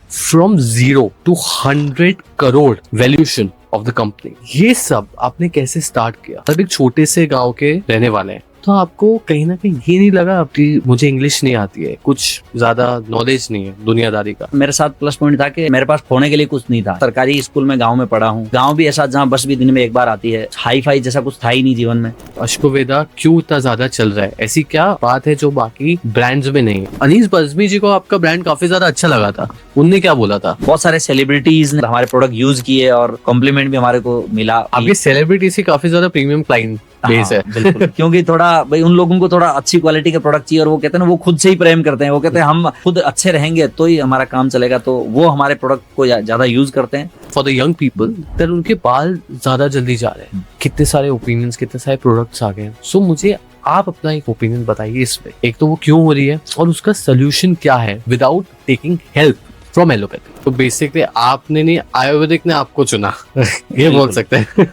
From 0 to 100 crore valuation of the company, ये सब आपने कैसे स्टार्ट किया? अब एक छोटे से गांव के रहने वाले हैं, तो आपको कहीं ना कहीं ये नहीं लगा कि मुझे इंग्लिश नहीं आती है, कुछ ज्यादा नॉलेज नहीं है दुनियादारी का? मेरे साथ प्लस पॉइंट था कि मेरे पास खोने के लिए कुछ नहीं था। सरकारी स्कूल में गांव में पढ़ा हूँ। गांव भी ऐसा जहाँ बस भी दिन में एक बार आती है। हाई फाई जैसा कुछ था ही नहीं जीवन में। अश्ववेदा क्यों इतना ज्यादा चल रहा है? ऐसी क्या बात है जो बाकी ब्रांड्स में नहीं है? अनीस बज्मी जी को आपका ब्रांड काफी ज्यादा अच्छा लगा था, उनने क्या बोला था? बहुत सारे सेलिब्रिटीज ने हमारे प्रोडक्ट यूज किए और कॉम्प्लीमेंट भी हमारे को मिला। आपके सेलिब्रिटी से काफी ज्यादा प्रीमियम क्लाइंट बेस है। बिल्कुल। क्योंकि थोड़ा भाई उन लोगों को थोड़ा अच्छी क्वालिटी के प्रोडक्ट चाहिए और वो कहते हैं ना, वो खुद से ही प्रेम करते हैं। वो कहते हैं हम खुद अच्छे रहेंगे तो ही हमारा काम चलेगा, तो वो हमारे प्रोडक्ट को ज्यादा यूज करते हैं। For the young people that उनके बाल ज्यादा जल्दी जा रहे हैं, कितने सारे ओपिनियंस, कितने सारे प्रोडक्ट्स आ गए हैं। सो मुझे आप अपना एक ओपिनियन बताइए इसमें, एक तो वो क्यों हो रही है और उसका सोल्यूशन क्या है without taking help from allopathy. तो बेसिकली आपने नहीं, आयुर्वेदिक ने आपको चुना ये बोल सकते हैं।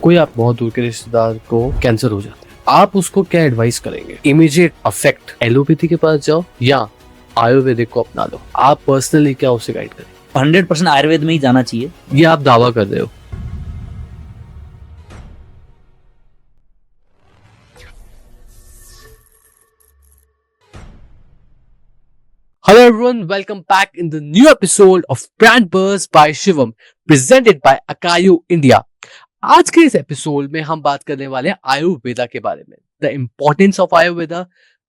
कोई आप बहुत दूर के रिश्तेदार को कैंसर हो जाता है, आप उसको क्या एडवाइस करेंगे? इमीडिएट अफेक्ट एलोपैथी के पास जाओ या आयुर्वेदिक को अपना लो? आप पर्सनली क्या उसे गाइड करेंगे? 100% आयुर्वेद में ही जाना चाहिए, ये आप दावा कर रहे हो? Hello everyone, welcome back in the new episode of Brand Buzz by Shivam, presented by Akayu India. आज के इस एपिसोड में हम बात करने वाले हैं आयुर्वेदा के बारे में, the importance of Ayurveda,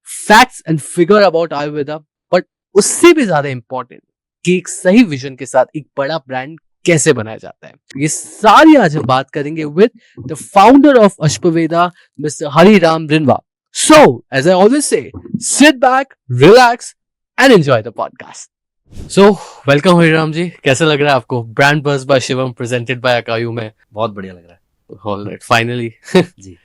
facts and figure about Ayurveda, but उससे भी ज्यादा इम्पोर्टेंट कि एक सही विजन के साथ एक बड़ा ब्रांड कैसे बनाया जाता है। ये सारी आज हम बात करेंगे with the founder of Ashwaveda, mister Hariram Rinwa. So, as I always say, sit back, relax and enjoy the podcast. So, welcome Hariram ji, कैसा लग रहा है आपको brand buzz by Shivam presented by अकायू में? बहुत बढ़िया लग रहा है। ऑलराइट, फाइनली जी।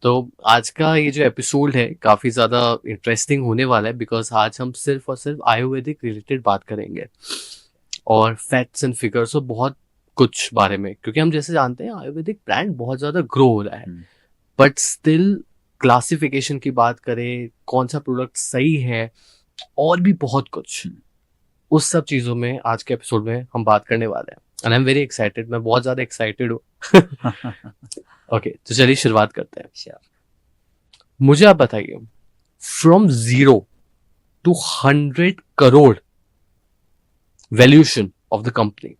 तो आज का ये जो एपिसोड है काफी ज्यादा इंटरेस्टिंग होने वाला है, बिकॉज आज हम सिर्फ और सिर्फ आयुर्वेदिक रिलेटेड बात करेंगे और फैक्ट्स एंड फिगर्स और बहुत कुछ बारे में, क्योंकि हम जैसे जानते हैं आयुर्वेदिक ब्रांड बहुत ज्यादा ग्रो हो रहा है, बट स्टिल क्लासिफिकेशन की बात करें, कौन सा प्रोडक्ट सही है और भी बहुत कुछ, उस सब चीजों में आज के एपिसोड में हम बात करने वाले हैं। And I am very excited, मैं बहुत ज्यादा एक्साइटेड हूँ। ओके, तो चलिए शुरुआत करते हैं। मुझे आप बताइए, from 0 to 100 crore valuation of the company,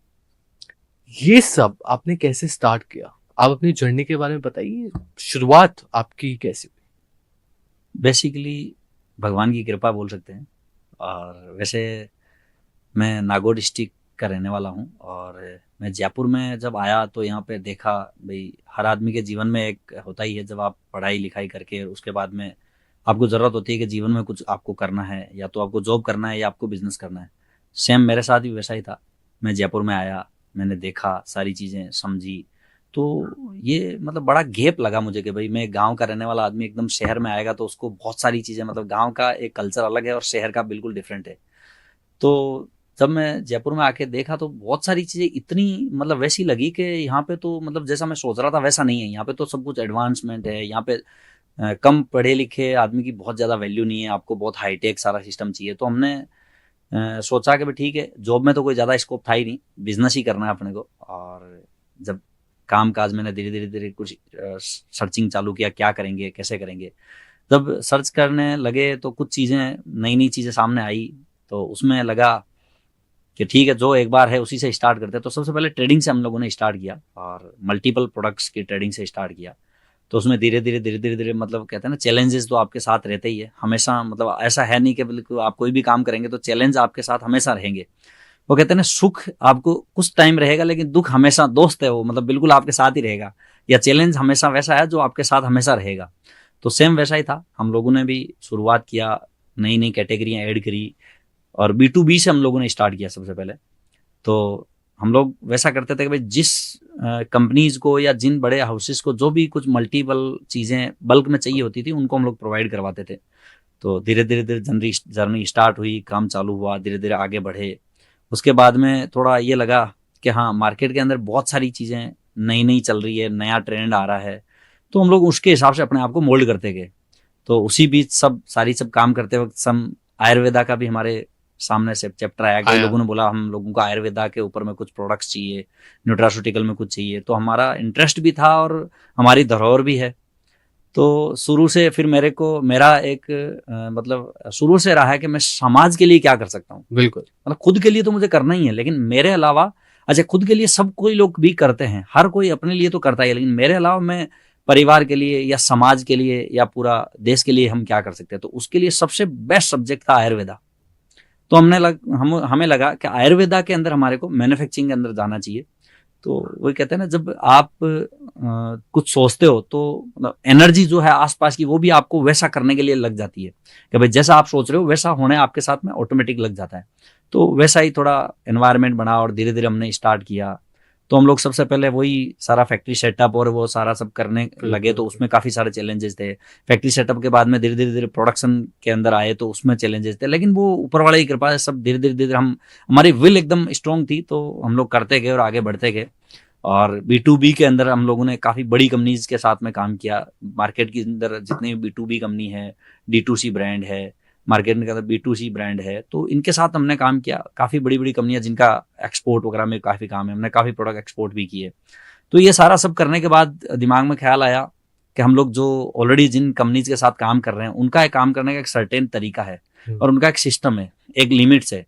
ये सब आपने कैसे स्टार्ट किया? आप अपनी जर्नी के बारे में बताइए, शुरुआत आपकी कैसी हुई? बेसिकली भगवान की कृपा बोल सकते हैं। और वैसे मैं नागौर डिस्ट्रिक्ट का रहने वाला हूँ और मैं जयपुर में जब आया तो यहाँ पे देखा, भाई हर आदमी के जीवन में एक होता ही है, जब आप पढ़ाई लिखाई करके उसके बाद में आपको ज़रूरत होती है कि जीवन में कुछ आपको करना है, या तो आपको जॉब करना है या आपको बिजनेस करना है। सेम मेरे साथ भी वैसा ही था। मैं जयपुर में आया, मैंने देखा, सारी चीज़ें समझी, तो ये मतलब बड़ा गैप लगा मुझे कि भाई मैं गांव का रहने वाला आदमी एकदम शहर में आएगा तो उसको बहुत सारी चीज़ें, मतलब गांव का एक कल्चर अलग है और शहर का बिल्कुल डिफरेंट है। तो जब मैं जयपुर में आके देखा तो बहुत सारी चीज़ें इतनी मतलब वैसी लगी कि यहाँ पे तो मतलब जैसा मैं सोच रहा था वैसा नहीं है। यहाँ पे तो सब कुछ एडवांसमेंट है। यहाँ पे कम पढ़े लिखे आदमी की बहुत ज़्यादा वैल्यू नहीं है, आपको बहुत हाईटेक सारा सिस्टम चाहिए। तो हमने सोचा कि भाई ठीक है, जॉब में तो कोई ज़्यादा स्कोप था ही नहीं, बिजनेस ही करना है अपने को। और जब काम काज मैंने धीरे धीरे कुछ सर्चिंग चालू किया, क्या करेंगे कैसे करेंगे। जब सर्च करने लगे तो कुछ चीज़ें, नई नई चीज़ें सामने आई, तो उसमें लगा कि ठीक है, जो एक बार है उसी से स्टार्ट करते हैं। तो सबसे पहले ट्रेडिंग से हम लोगों ने स्टार्ट किया और मल्टीपल प्रोडक्ट्स की ट्रेडिंग से स्टार्ट किया। तो उसमें धीरे धीरे मतलब कहते हैं ना, चैलेंजेस तो आपके साथ रहते ही है हमेशा। मतलब ऐसा है नहीं कि बिल्कुल आप कोई भी काम करेंगे तो चैलेंज आपके साथ हमेशा रहेंगे। वो कहते हैं ना, सुख आपको कुछ टाइम रहेगा लेकिन दुख हमेशा दोस्त है, वो मतलब बिल्कुल आपके साथ ही रहेगा। या चैलेंज हमेशा वैसा है जो आपके साथ हमेशा रहेगा। तो सेम वैसा ही था, हम लोगों ने भी शुरुआत किया, नई नई कैटेगरियाँ ऐड करी और B2B से हम लोगों ने स्टार्ट किया सबसे पहले। तो हम लोग वैसा करते थे कि भाई जिस कंपनीज को या जिन बड़े हाउसेस को जो भी कुछ मल्टीपल चीज़ें बल्क में चाहिए होती थी उनको हम लोग प्रोवाइड करवाते थे। तो धीरे धीरे जर्नी स्टार्ट हुई, काम चालू हुआ, धीरे धीरे आगे बढ़े। उसके बाद में थोड़ा ये लगा कि हाँ, मार्केट के अंदर बहुत सारी चीज़ें नई नई चल रही है, नया ट्रेंड आ रहा है, तो हम लोग उसके हिसाब से अपने आप को मोल्ड करते गए। तो उसी बीच सब काम करते वक्त आयुर्वेदा का भी हमारे सामने से चैप्टर आया, कई आया। लोगों ने बोला हम लोगों को आयुर्वेदा के ऊपर में कुछ प्रोडक्ट्स चाहिए, न्यूट्रास्यूटिकल में कुछ चाहिए, तो हमारा इंटरेस्ट भी था और हमारी धरोहर भी है। तो शुरू से फिर मेरा एक मतलब शुरू से रहा है कि मैं समाज के लिए क्या कर सकता हूँ। बिल्कुल। मतलब खुद के लिए तो मुझे करना ही है, लेकिन मेरे अलावा, अच्छा खुद के लिए सब कोई लोग भी करते हैं, हर कोई अपने लिए तो करता ही है, लेकिन मेरे अलावा मैं परिवार के लिए या समाज के लिए या पूरा देश के लिए हम क्या कर सकते हैं। तो उसके लिए सबसे बेस्ट सब्जेक्ट था आयुर्वेदा। तो हमें लगा कि आयुर्वेदा के अंदर हमारे को मैन्युफैक्चरिंग के अंदर जाना चाहिए। तो वही कहते हैं ना, जब आप कुछ सोचते हो तो मतलब एनर्जी जो है आसपास की वो भी आपको वैसा करने के लिए लग जाती है कि भाई जैसा आप सोच रहे हो वैसा होने आपके साथ में ऑटोमेटिक लग जाता है। तो वैसा ही थोड़ा एनवायरनमेंट बना और धीरे धीरे हमने स्टार्ट किया। तो हम लोग सबसे पहले वही सारा फैक्ट्री सेटअप और वो सारा सब करने लगे, तो उसमें काफ़ी सारे चैलेंजेस थे। फैक्ट्री सेटअप के बाद में धीरे धीरे धीरे प्रोडक्शन के अंदर आए तो उसमें चैलेंजेस थे, लेकिन वो ऊपर वाले की कृपा से सब धीरे धीरे धीरे हमारी विल एकदम स्ट्रांग थी, तो हम लोग करते गए और आगे बढ़ते गए। और B2B के अंदर हम लोगों ने काफ़ी बड़ी कंपनीज के साथ में काम किया। मार्केट के अंदर जितने भी B2B कंपनी है, D2C ब्रांड है, मार्केट के अंदर B2C ब्रांड है, तो इनके साथ हमने काम किया। काफ़ी बड़ी बड़ी कंपनियां जिनका एक्सपोर्ट वगैरह में काफ़ी काम है, हमने काफ़ी प्रोडक्ट एक्सपोर्ट भी किए। तो ये सारा सब करने के बाद दिमाग में ख्याल आया कि हम लोग जो ऑलरेडी जिन कंपनीज के साथ काम कर रहे हैं उनका एक काम करने का एक सर्टेन तरीका है और उनका एक सिस्टम है, एक लिमिट्स है।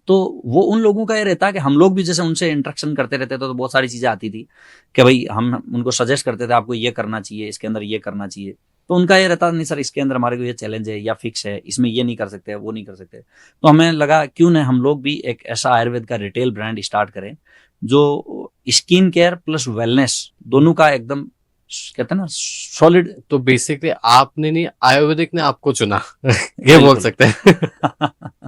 तो वो उन लोगों का ये रहता है कि हम लोग भी जैसे उनसे इंटरेक्शन करते रहते थे तो बहुत सारी चीज़ें आती थी कि भाई हम उनको सजेस्ट करते थे आपको ये करना चाहिए, इसके अंदर ये करना चाहिए। तो उनका ये रहता नहीं सर इसके अंदर हमारे को ये चैलेंज है या फिक्स है, इसमें ये नहीं कर सकते, वो नहीं कर सकते। तो हमें लगा क्यों ना हम लोग भी एक ऐसा आयुर्वेद का रिटेल ब्रांड स्टार्ट करें जो स्किन केयर प्लस वेलनेस दोनों का एकदम कहते हैं ना सॉलिड। तो बेसिकली आपने नहीं, आयुर्वेदिक ने आपको चुना ये बोल बिल्कुल। सकते हैं।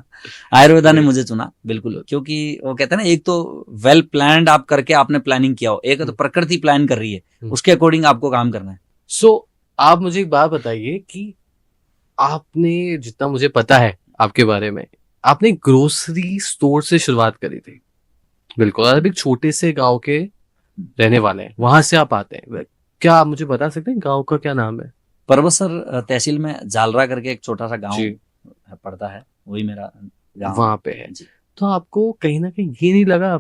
आयुर्वेदा ने मुझे चुना, बिल्कुल, क्योंकि वो कहते हैं ना एक तो वेल प्लान्ड आप करके आपने प्लानिंग किया हो, एक तो प्रकृति प्लान कर रही है उसके अकॉर्डिंग आपको काम करना है। सो आप मुझे एक बात बताइए कि आपने, जितना मुझे पता है आपके बारे में, आपने ग्रोसरी स्टोर से शुरुआत करी थी। बिल्कुल, आप एक छोटे से गांव के रहने वाले हैं, वहां से आप आते हैं। क्या आप मुझे बता सकते हैं गांव का क्या नाम है? परबसर तहसील में जालरा करके एक छोटा सा गांव जी। पड़ता है, वही मेरा गांव वहां पे है। जी। तो आपको कहीं ना कहीं ये नहीं लगा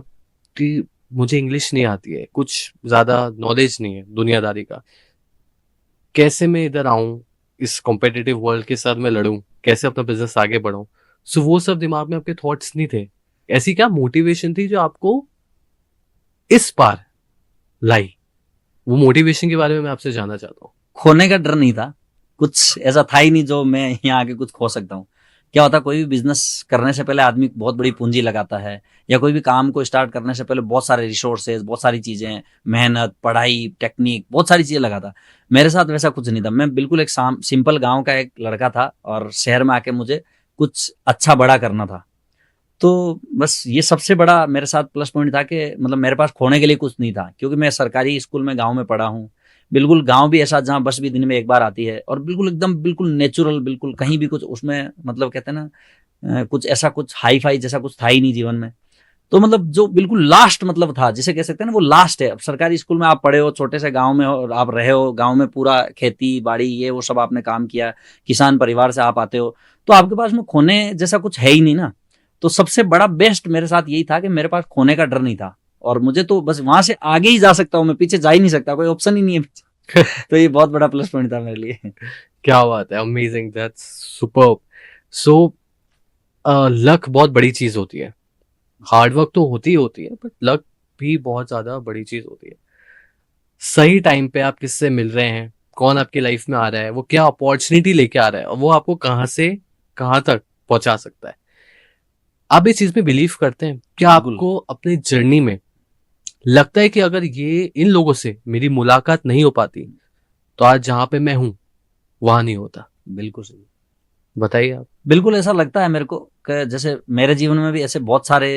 कि मुझे इंग्लिश नहीं आती है, कुछ ज्यादा नॉलेज नहीं है दुनियादारी का, कैसे मैं इधर आऊं, इस कॉम्पिटिटिव वर्ल्ड के साथ मैं लड़ूं, कैसे अपना बिजनेस आगे बढ़ाऊं? सो वो सब दिमाग में आपके थॉट्स नहीं थे? ऐसी क्या मोटिवेशन थी जो आपको इस पार लाई? वो मोटिवेशन के बारे में मैं आपसे जानना चाहता हूँ। खोने का डर नहीं था, कुछ ऐसा था ही नहीं जो मैं यहाँ आके कुछ खो सकता हूँ। क्या होता है कोई भी बिजनेस करने से पहले आदमी बहुत बड़ी पूंजी लगाता है, या कोई भी काम को स्टार्ट करने से पहले बहुत सारे रिसोर्सेज, बहुत सारी चीजें, मेहनत, पढ़ाई, टेक्निक, बहुत सारी चीजें लगाता। मेरे साथ वैसा कुछ नहीं था। मैं बिल्कुल एक सिंपल गाँव का एक लड़का था और शहर में आके मुझे कुछ अच्छा बड़ा करना था। तो बस ये सबसे बड़ा मेरे साथ प्लस पॉइंट था कि मतलब मेरे पास खोने के लिए कुछ नहीं था, क्योंकि मैं सरकारी स्कूल में गांव में पढ़ा हूँ। बिल्कुल गांव भी ऐसा जहाँ बस भी दिन में एक बार आती है और बिल्कुल एकदम बिल्कुल नेचुरल, बिल्कुल कहीं भी कुछ उसमें मतलब कहते हैं ना कुछ ऐसा कुछ हाई फाई जैसा कुछ था ही नहीं जीवन में। तो मतलब जो बिल्कुल लास्ट मतलब था जिसे कह सकते हैं ना वो लास्ट है। अब सरकारी स्कूल में आप पढ़े हो, छोटे से गाँव में हो और आप रहे हो, गाँव में पूरा खेती बाड़ी ये वो सब आपने काम किया, किसान परिवार से आप आते हो, तो आपके पास में खोने जैसा कुछ है ही नहीं ना। तो सबसे बड़ा बेस्ट मेरे साथ यही था कि मेरे पास खोने का डर नहीं था और मुझे तो बस वहां से आगे ही जा सकता हूँ, मैं पीछे जा ही नहीं सकता, कोई ऑप्शन ही नहीं है पीछे। तो ये बहुत बड़ा प्लस पॉइंट था मेरे लिए। क्या बात है, amazing, that's superb. So luck बहुत बड़ी चीज होती है, हार्डवर्क तो होती है, बट लक भी बहुत ज्यादा बड़ी चीज होती है। सही टाइम पे आप किससे मिल रहे हैं, कौन आपकी लाइफ में आ रहा है, वो क्या अपॉर्चुनिटी लेके आ रहा है और वो आपको कहाँ से कहाँ तक पहुंचा सकता है। आप इस चीज में बिलीव करते हैं? क्या आपको अपनी जर्नी में लगता है कि अगर ये इन लोगों से मेरी मुलाकात नहीं हो पाती तो आज जहां पे मैं हूं वहां नहीं होता? बिल्कुल सही, बताइए आप। बिल्कुल ऐसा लगता है मेरे को कि जैसे मेरे जीवन में भी ऐसे बहुत सारे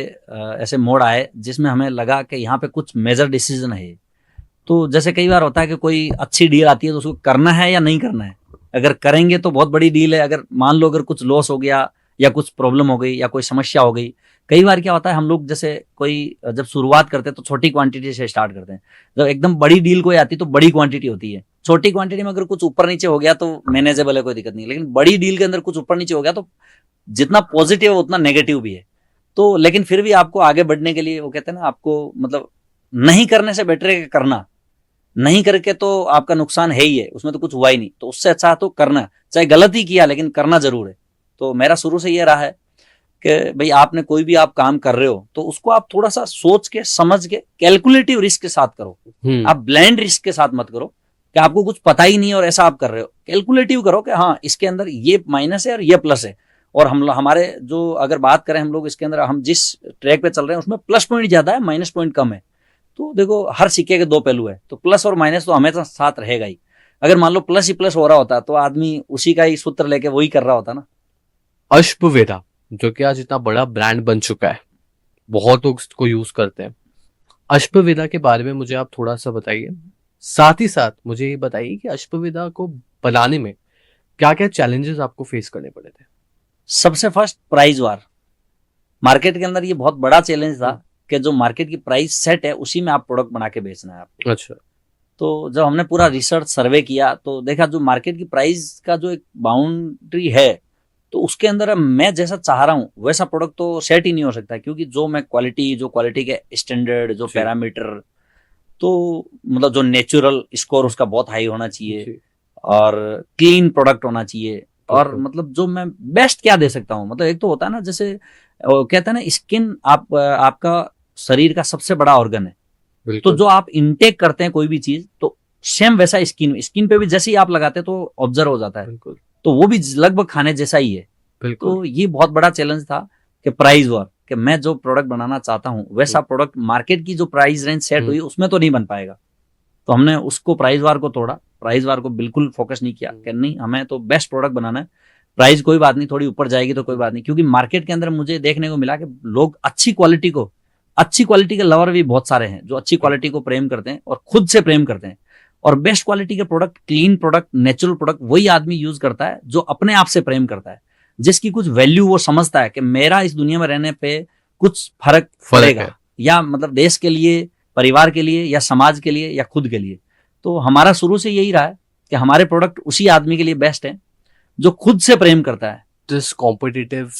ऐसे मोड़ आए जिसमें हमें लगा कि यहाँ पे कुछ मेजर डिसीजन है। तो जैसे कई बार होता है कि कोई अच्छी डील आती है तो उसको करना है या नहीं करना है। अगर करेंगे तो बहुत बड़ी डील है, अगर मान लो अगर कुछ लॉस हो गया या कुछ प्रॉब्लम हो गई या कोई समस्या हो गई। कई बार क्या होता है हम लोग जैसे कोई जब शुरुआत करते हैं तो छोटी क्वांटिटी से स्टार्ट करते हैं, जब एकदम बड़ी डील कोई आती है तो बड़ी क्वांटिटी होती है। छोटी क्वांटिटी में अगर कुछ ऊपर नीचे हो गया तो मैनेजेबल है, कोई दिक्कत नहीं, लेकिन बड़ी डील के अंदर कुछ ऊपर नीचे हो गया तो जितना पॉजिटिव है उतना नेगेटिव भी है। तो लेकिन फिर भी आपको आगे बढ़ने के लिए वो कहते हैं ना, आपको मतलब नहीं करने से बेटर है करना। नहीं करके तो आपका नुकसान है ही है, उसमें तो कुछ हुआ ही नहीं, तो उससे अच्छा तो करना, चाहे गलत ही किया लेकिन करना जरूर है। तो मेरा शुरू से ये रहा है कि भाई आपने कोई भी आप काम कर रहे हो तो उसको आप थोड़ा सा सोच के समझ के कैलकुलेटिव रिस्क के साथ करो। आप ब्लाइंड रिस्क के साथ मत करो कि आपको कुछ पता ही नहीं और ऐसा आप कर रहे हो। कैलकुलेटिव करो कि हाँ इसके अंदर ये माइनस है और ये प्लस है, और हम हमारे जो अगर बात करें हम लोग इसके अंदर हम जिस ट्रैक पे चल रहे हैं उसमें प्लस पॉइंट ज्यादा है, माइनस पॉइंट कम है। तो देखो हर सिक्के के दो पहलू है, तो प्लस और माइनस तो हमेशा साथ रहेगा ही। अगर मान लो प्लस ही प्लस हो रहा होता तो आदमी उसी का ही सूत्र लेके वही कर रहा होता ना। अश्ववेदा जो कि आज इतना बड़ा ब्रांड बन चुका है, बहुत लोग इसको यूज करते हैं। अश्ववेदा के बारे में मुझे आप थोड़ा सा बताइए, साथ ही साथ मुझे ये बताइए कि अश्ववेदा को बनाने में क्या क्या चैलेंजेस आपको फेस करने पड़े थे। सबसे फर्स्ट प्राइस वार। मार्केट के अंदर ये बहुत बड़ा चैलेंज था कि जो मार्केट की प्राइस सेट है उसी में आप प्रोडक्ट बना के बेचना है आपको। अच्छा। तो जब हमने पूरा रिसर्च सर्वे किया तो देखा जो मार्केट की प्राइस का जो एक बाउंड्री है तो उसके अंदर मैं जैसा चाह रहा हूँ वैसा प्रोडक्ट तो सेट ही नहीं हो सकता, क्योंकि जो मैं क्वालिटी के स्टैंडर्ड जो पैरामीटर, तो मतलब जो नेचुरल स्कोर उसका बहुत हाई होना चाहिए और क्लीन प्रोडक्ट होना चाहिए, और मतलब जो मैं बेस्ट क्या दे सकता हूँ। मतलब एक तो होता है ना, जैसे कहते हैं ना स्किन आपका शरीर का सबसे बड़ा ऑर्गन है, तो जो आप इनटेक करते हैं कोई भी चीज तो सेम वैसा स्किन पे भी जैसे ही आप लगाते हैं तो ऑब्जर्व हो जाता है, तो वो भी लगभग खाने जैसा ही है। तो ये बहुत बड़ा चैलेंज था कि प्राइस वॉर, कि मैं जो प्रोडक्ट बनाना चाहता हूँ वैसा प्रोडक्ट मार्केट की जो प्राइस रेंज सेट हुई उसमें तो नहीं बन पाएगा। तो हमने उसको प्राइस वार को तोड़ा, प्राइस वार को बिल्कुल फोकस नहीं किया कि नहीं हमें तो बेस्ट प्रोडक्ट बनाना है, प्राइस कोई बात नहीं थोड़ी ऊपर जाएगी तो कोई बात नहीं। क्योंकि मार्केट के अंदर मुझे देखने को मिला कि लोग अच्छी क्वालिटी के लवर भी बहुत सारे हैं जो अच्छी क्वालिटी को प्रेम करते हैं और खुद से प्रेम करते हैं, और बेस्ट क्वालिटी के product, clean product, natural product वही आदमी यूज करता है जो अपने आप से प्रेम करता है, जिसकी कुछ वैल्यू वो समझता है कि मेरा इस दुनिया में रहने पे कुछ फर्क पड़ेगा, या मतलब देश के लिए, परिवार के लिए, या समाज के लिए, या खुद के लिए। तो हमारा शुरू से यही रहा है कि हमारे प्रोडक्ट उसी आदमी के लिए बेस्ट है जो खुद से प्रेम करता है। This competitive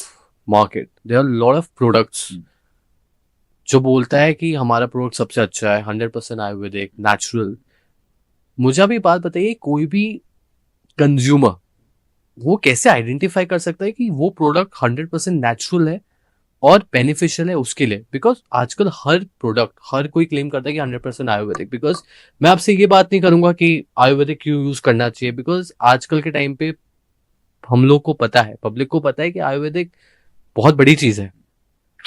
market, there are lot of products जो बोलता है कि हमारा प्रोडक्ट सबसे अच्छा है, 100% आयुर्वेदिक, नेचुरल। मुझे अभी बात बताइए, कोई भी कंज्यूमर वो कैसे आइडेंटिफाई कर सकता है कि वो प्रोडक्ट 100% नेचुरल है और बेनिफिशियल है उसके लिए? बिकॉज आजकल हर प्रोडक्ट, हर कोई क्लेम करता है कि 100% आयुर्वेदिक। बिकॉज मैं आपसे ये बात नहीं करूंगा कि आयुर्वेदिक क्यों यूज करना चाहिए, बिकॉज आजकल के टाइम पे हम लोग को पता है, पब्लिक को पता है कि आयुर्वेदिक बहुत बड़ी चीज है,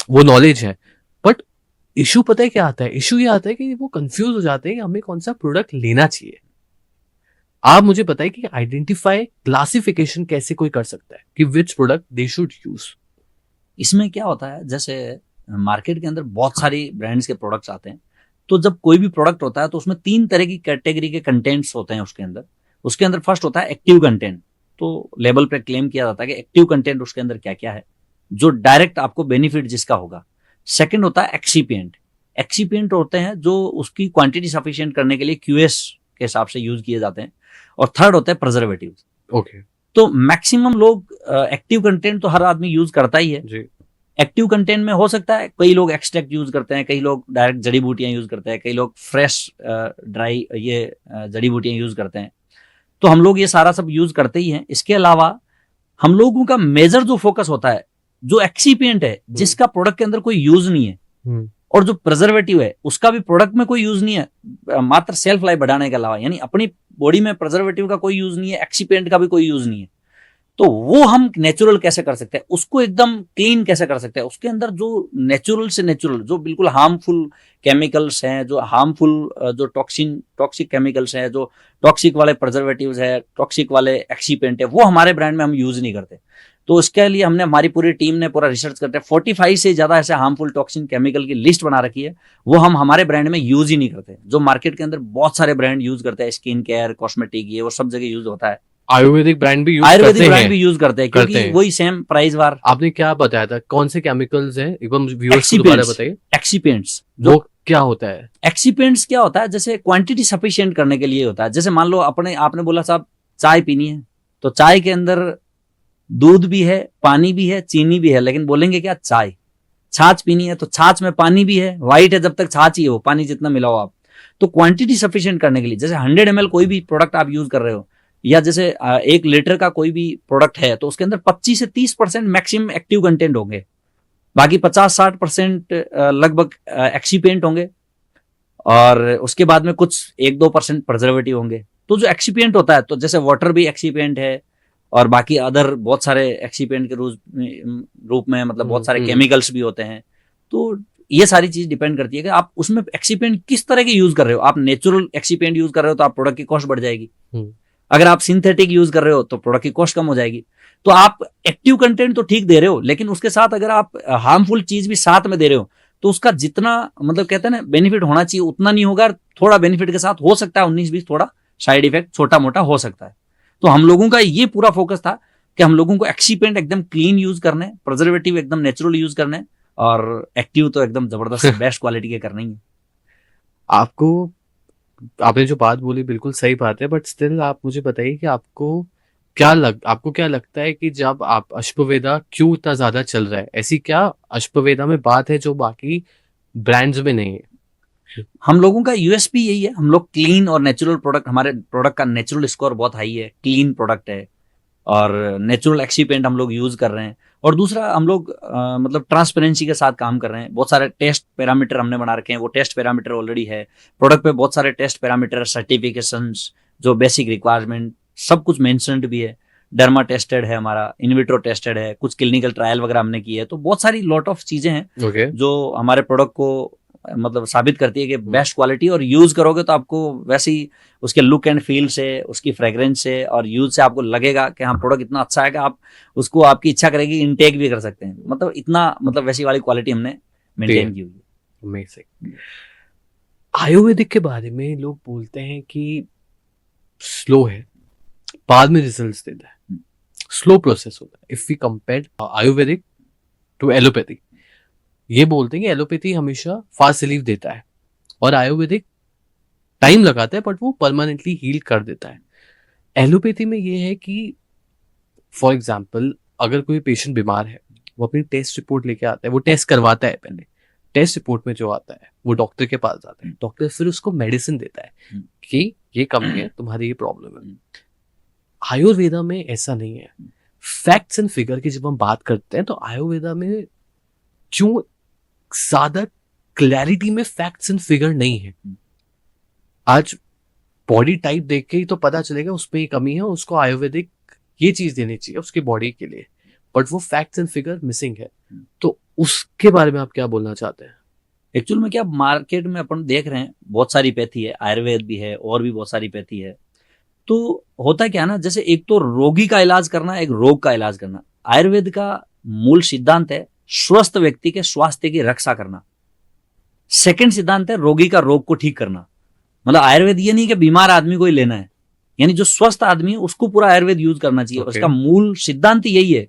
वो नॉलेज है। बट इशू पता है क्या आता है? इशू ये आता है कि वो कंफ्यूज हो जाते हैं कि हमें कौन सा प्रोडक्ट लेना चाहिए। आप मुझे बताइए कि आइडेंटिफाई, क्लासिफिकेशन कैसे कोई कर सकता है कि which product they should use. इसमें क्या होता है, जैसे मार्केट के अंदर बहुत सारी ब्रांड्स के प्रोडक्ट्स आते हैं, तो जब कोई भी प्रोडक्ट होता है तो उसमें 3 तरह की कैटेगरी के कंटेंट्स होते हैं उसके अंदर फर्स्ट होता है एक्टिव कंटेंट। तो लेबल पे क्लेम किया जाता है कि एक्टिव कंटेंट उसके अंदर क्या क्या है जो डायरेक्ट आपको बेनिफिट जिसका होगा। सेकंड होता है एक्सीपिएंट होते हैं जो उसकी क्वांटिटी सफिशिएंट करने के लिए क्यूएस के हिसाब से यूज किए जाते हैं। और थर्ड होता है प्रिजर्वेटिव। ओके। तो मैक्सिमम लोग एक्टिव कंटेंट तो हर आदमी यूज करता ही है जी। एक्टिव कंटेंट में हो सकता है कई लोग एक्सट्रैक्ट यूज करते हैं, कई लोग डायरेक्ट जड़ी बूटियां यूज करते हैं, कई लोग फ्रेश ड्राई ये जड़ी बूटियां यूज करते हैं। तो हम लोग ये सारा सब यूज करते ही हैं। इसके अलावा हम लोगों का मेजर जो फोकस होता है जो एक्सीपिएंट है जिसका प्रोडक्ट के अंदर कोई यूज नहीं है, और जो प्रिजर्वेटिव है उसका भी प्रोडक्ट में कोई यूज नहीं है मात्र सेल्फ लाइफ बढ़ाने के अलावा, यानी अपनी बॉडी में प्रिजर्वेटिव का कोई यूज नहीं है, एक्सीपिएंट का भी कोई यूज नहीं है। तो वो हम नेचुरल कैसे कर सकते हैं, उसको एकदम क्लीन कैसे कर सकते हैं? उसके अंदर जो नेचुरल से नेचुरल जो बिल्कुल हार्मफुल केमिकल्स हैं, जो हार्मफुल जो टॉक्सिक केमिकल्स हैं, जो टॉक्सिक वाले प्रिजर्वेटिव्स है, टॉक्सिक वाले एक्सीपेंट है, वो हमारे ब्रांड में हम यूज नहीं करते। तो इसके लिए हमने, हमारी पूरी टीम ने पूरा रिसर्च करते हैं, 45 से ज्यादा ऐसे हार्मफुल टॉक्सिन केमिकल की लिस्ट बना रखी है, वो हम हमारे ब्रांड में यूज ही नहीं करते। जो मार्केट के अंदर बहुत सारे ब्रांड यूज करते हैं, स्किन केयर, कॉस्मेटिक, ये वो सब जगह यूज होता है। आयुर्वेदिक ब्रांड भी यूज करते हैं क्योंकि वही सेम प्राइस वार। आपने क्या बताया था, कौन से केमिकल्स हैं, एक बार व्यूअर्स को दोबारा बताइए। एक्सीपेंट्स। वो क्या होता है? एक्सीपेंट्स क्या होता है, जैसे क्वांटिटी सफिशिएंट करने के लिए होता है। जैसे मान लो आपने बोला साहब चाय पीनी है, तो चाय के अंदर दूध भी है, पानी भी है, चीनी भी है, लेकिन बोलेंगे क्या? चाय। छाछ पीनी है तो छाछ में पानी भी है, व्हाइट है जब तक छाछ ही हो, पानी जितना मिलाओ आप। तो क्वांटिटी सफिशिएंट करने के लिए, जैसे 100 ml कोई भी प्रोडक्ट आप यूज कर रहे हो, या जैसे 1 लीटर का कोई भी प्रोडक्ट है, तो उसके अंदर 25 से 30% मैक्सिमम एक्टिव कंटेंट होंगे, बाकी 50-60% लगभग एक्सीपेंट होंगे, और उसके बाद में कुछ 1-2% प्रिजर्वेटिव होंगे। तो जो एक्सीपेंट होता है, तो जैसे वाटर भी एक्सीपेंट है, और बाकी अदर बहुत सारे एक्सीपेंट के रूप में मतलब बहुत सारे केमिकल्स भी होते हैं। तो ये सारी चीज डिपेंड करती है कि आप उसमें एक्सीपेंट किस तरह के यूज कर रहे हो। आप नेचुरल एक्सीपेंट यूज कर रहे हो तो आप प्रोडक्ट की कॉस्ट बढ़ जाएगी। अगर आप सिंथेटिक यूज कर रहे हो तो प्रोडक्ट की कॉस्ट कम हो जाएगी। तो आप एक्टिव कंटेंट तो ठीक दे रहे हो, लेकिन उसके साथ अगर आप हार्मफुल चीज भी साथ में दे रहे हो, तो उसका जितना मतलब कहते हैं ना बेनिफिट होना चाहिए उतना नहीं होगा। थोड़ा बेनिफिट के साथ हो सकता है 19-20 थोड़ा साइड इफेक्ट छोटा मोटा हो सकता है। तो हम लोगों का ये पूरा फोकस था कि हम लोगों को एक्सीपेंट एकदम क्लीन यूज करने, प्रिजर्वेटिव एकदम नेचुरल यूज करने, और एक्टिव तो एकदम जबरदस्त बेस्ट क्वालिटी के करने ही। आपने जो बात बोली बिल्कुल सही बात है, बट स्टिल आप मुझे बताइए कि आपको क्या लगता है कि जब आप अश्ववेदा क्यों इतना ज्यादा चल रहा है? ऐसी क्या अश्ववेदा में बात है जो बाकी ब्रांड्स में नहीं है? हम लोगों का यूएसपी यही है, हम लोग क्लीन और नेचुरल प्रोडक्ट, हमारे प्रोडक्ट का नेचुरल स्कोर बहुत हाई है, क्लीन प्रोडक्ट है, और नेचुरल एक्सीपेंट हम लोग यूज कर रहे हैं। और दूसरा हम लोग मतलब ट्रांसपेरेंसी के साथ काम कर रहे हैं। बहुत सारे टेस्ट पैरामीटर हमने बना रखे हैं, वो टेस्ट पैरामीटर ऑलरेडी है प्रोडक्ट पे, बहुत सारे टेस्ट पैरामीटर, सर्टिफिकेशंस, जो बेसिक रिक्वायरमेंट सब कुछ मेंशन्ड भी है। डर्मा टेस्टेड है हमारा, इनविट्रो टेस्टेड है, कुछ क्लिनिकल ट्रायल वगैरह हमने की है। तो बहुत सारी लॉट ऑफ चीजें हैं जो हमारे प्रोडक्ट को मतलब साबित करती है कि बेस्ट क्वालिटी, और यूज करोगे तो आपको वैसे ही उसके लुक एंड फील से, उसकी फ्रेग्रेंस से और यूज से आपको लगेगा कि हाँ प्रोडक्ट इतना अच्छा है कि आप उसको, आपकी इच्छा करेगी इनटेक भी कर सकते हैं। मतलब इतना मतलब वैसी वाली क्वालिटी हमने मेंटेन की हुई है। अमेजिंग। आयुर्वेदिक के बारे में लोग बोलते हैं कि स्लो है, बाद में रिजल्ट्स देता है, स्लो प्रोसेस होता है। If we compare Ayurvedic to allopathy, ये बोलते हैं कि एलोपैथी हमेशा फास्ट रिलीफ देता है और आयुर्वेदिक टाइम लगाता है बट वो परमानेंटली हील कर देता है। एलोपैथी में ये है कि फॉर एग्जाम्पल अगर कोई पेशेंट बीमार है, वो अपनी टेस्ट रिपोर्ट लेके आता है, वो टेस्ट करवाता है, पहले टेस्ट रिपोर्ट में जो आता है वो डॉक्टर के पास जाता है, डॉक्टर फिर उसको मेडिसिन देता है कि ये कमी है, तुम्हारी ये प्रॉब्लम है। आयुर्वेदा में ऐसा नहीं है। फैक्ट्स एंड फिगर की जब हम बात करते हैं तो आयुर्वेदा में क्यों ज्यादा क्लैरिटी में फैक्ट्स एंड फिगर नहीं है। आज बॉडी टाइप देख के ही तो पता चलेगा उसमें ये कमी है, उसको आयुर्वेदिक ये चीज देनी चाहिए उसकी बॉडी के लिए, बट वो फैक्ट्स एंड फिगर मिसिंग है। तो उसके बारे में आप क्या बोलना चाहते हैं? एक्चुअल में क्या मार्केट में अपन देख रहे हैं बहुत सारी पैथी है, आयुर्वेद भी है और भी बहुत सारी पैथी है। तो होता क्या ना, जैसे एक तो रोगी का इलाज करना, एक रोग का इलाज करना। आयुर्वेद का मूल सिद्धांत है स्वस्थ व्यक्ति के स्वास्थ्य की रक्षा करना। सेकंड सिद्धांत है रोगी का रोग को ठीक करना। मतलब आयुर्वेद ये नहीं कि बीमार आदमी को ही लेना है, यानी जो स्वस्थ आदमी है उसको पूरा आयुर्वेद यूज करना चाहिए। उसका मूल सिद्धांत यही है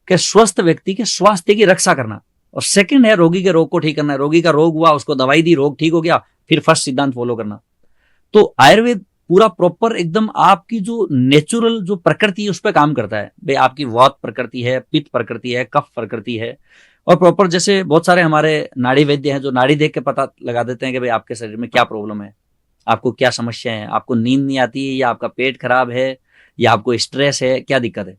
कि स्वस्थ व्यक्ति के स्वास्थ्य की रक्षा करना, और सेकंड है रोगी के रोग को ठीक करना। रोगी का रोग हुआ, उसको दवाई दी, रोग ठीक हो गया, फिर फर्स्ट सिद्धांत फॉलो करना। तो आयुर्वेद पूरा प्रॉपर एकदम आपकी जो नेचुरल जो प्रकृति है उस पर काम करता है। भाई आपकी वात प्रकृति है, पित्त प्रकृति है, कफ प्रकृति है, और प्रॉपर जैसे बहुत सारे हमारे नाड़ी वैद्य हैं जो नाड़ी देख के पता लगा देते हैं कि भाई आपके शरीर में क्या प्रॉब्लम है, आपको क्या समस्या है, आपको नींद नहीं आती है, या आपका पेट खराब है, या आपको स्ट्रेस है, क्या दिक्कत है।